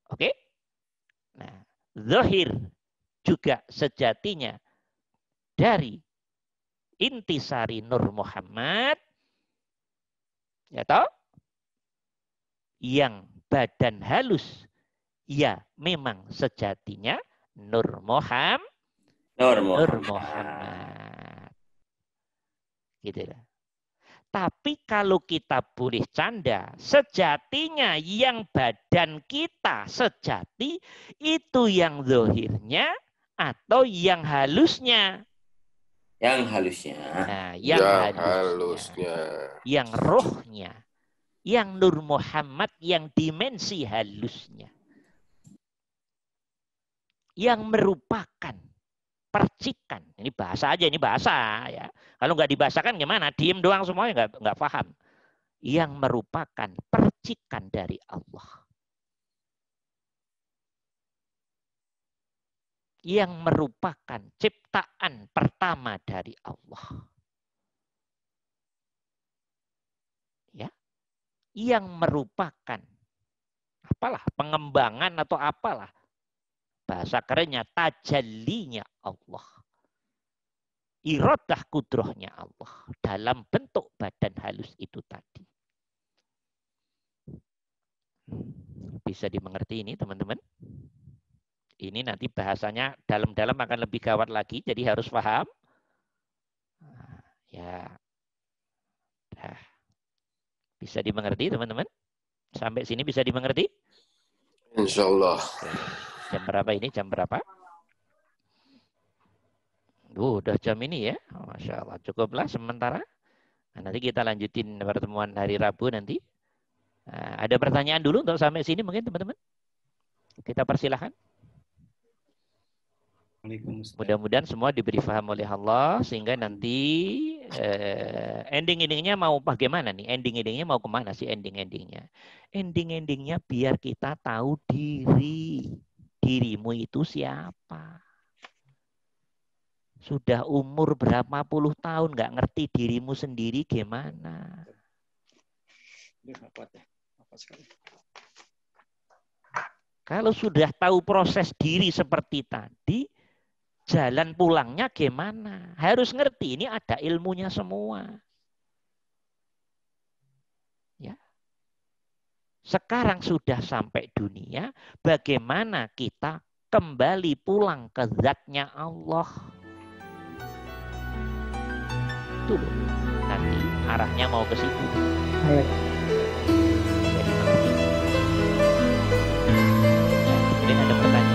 [SPEAKER 1] Oke? Nah, zahir juga sejatinya dari intisari Nur Muhammad. Ya toh? Yang badan halus. Ya, memang sejatinya Nur Muhammad. Gitu lah. Tapi kalau kita boleh canda, sejatinya yang badan kita sejati itu yang zahirnya atau yang halusnya?
[SPEAKER 4] Yang halusnya.
[SPEAKER 1] Nah, yang halusnya. Yang rohnya. Yang Nur Muhammad, yang dimensi halusnya. Yang merupakan percikan. Ini bahasa aja, ini bahasa ya. Kalau nggak dibahasakan gimana? Diem doang semuanya nggak paham. Yang merupakan percikan dari Allah. Yang merupakan ciptaan pertama dari Allah. Ya. yang merupakan apalah pengembangan atau apalah bahasa kerennya tajallinya Allah, iradah kudrohnya Allah dalam bentuk badan halus itu tadi. Bisa dimengerti ini teman-teman? Ini nanti bahasanya dalam-dalam akan lebih gawat lagi, jadi harus paham. Ya, nah, bisa dimengerti teman-teman? Sampai sini bisa dimengerti?
[SPEAKER 6] Insya Allah.
[SPEAKER 1] Jam berapa ini? Jam berapa? Udah jam ini ya. Masya Allah. Cukuplah sementara. Nah, nanti kita lanjutin pertemuan hari Rabu nanti. Nah, ada pertanyaan dulu untuk sampai sini mungkin teman-teman? Kita persilahkan. Mudah-mudahan semua diberi paham oleh Allah sehingga nanti ending-endingnya mau bagaimana nih? Ending-endingnya mau kemana sih ending-endingnya? Ending-endingnya biar kita tahu diri. Dirimu itu siapa? Sudah umur berapa puluh tahun nggak ngerti dirimu sendiri gimana? Kalau sudah tahu proses diri seperti tadi, jalan pulangnya gimana? Harus ngerti, ini ada ilmunya semua. Ya. Sekarang sudah sampai dunia, bagaimana kita kembali pulang ke zatnya Allah? Itu loh, nanti arahnya mau ke situ. Jadi mengerti. Mungkin ada pertanyaan.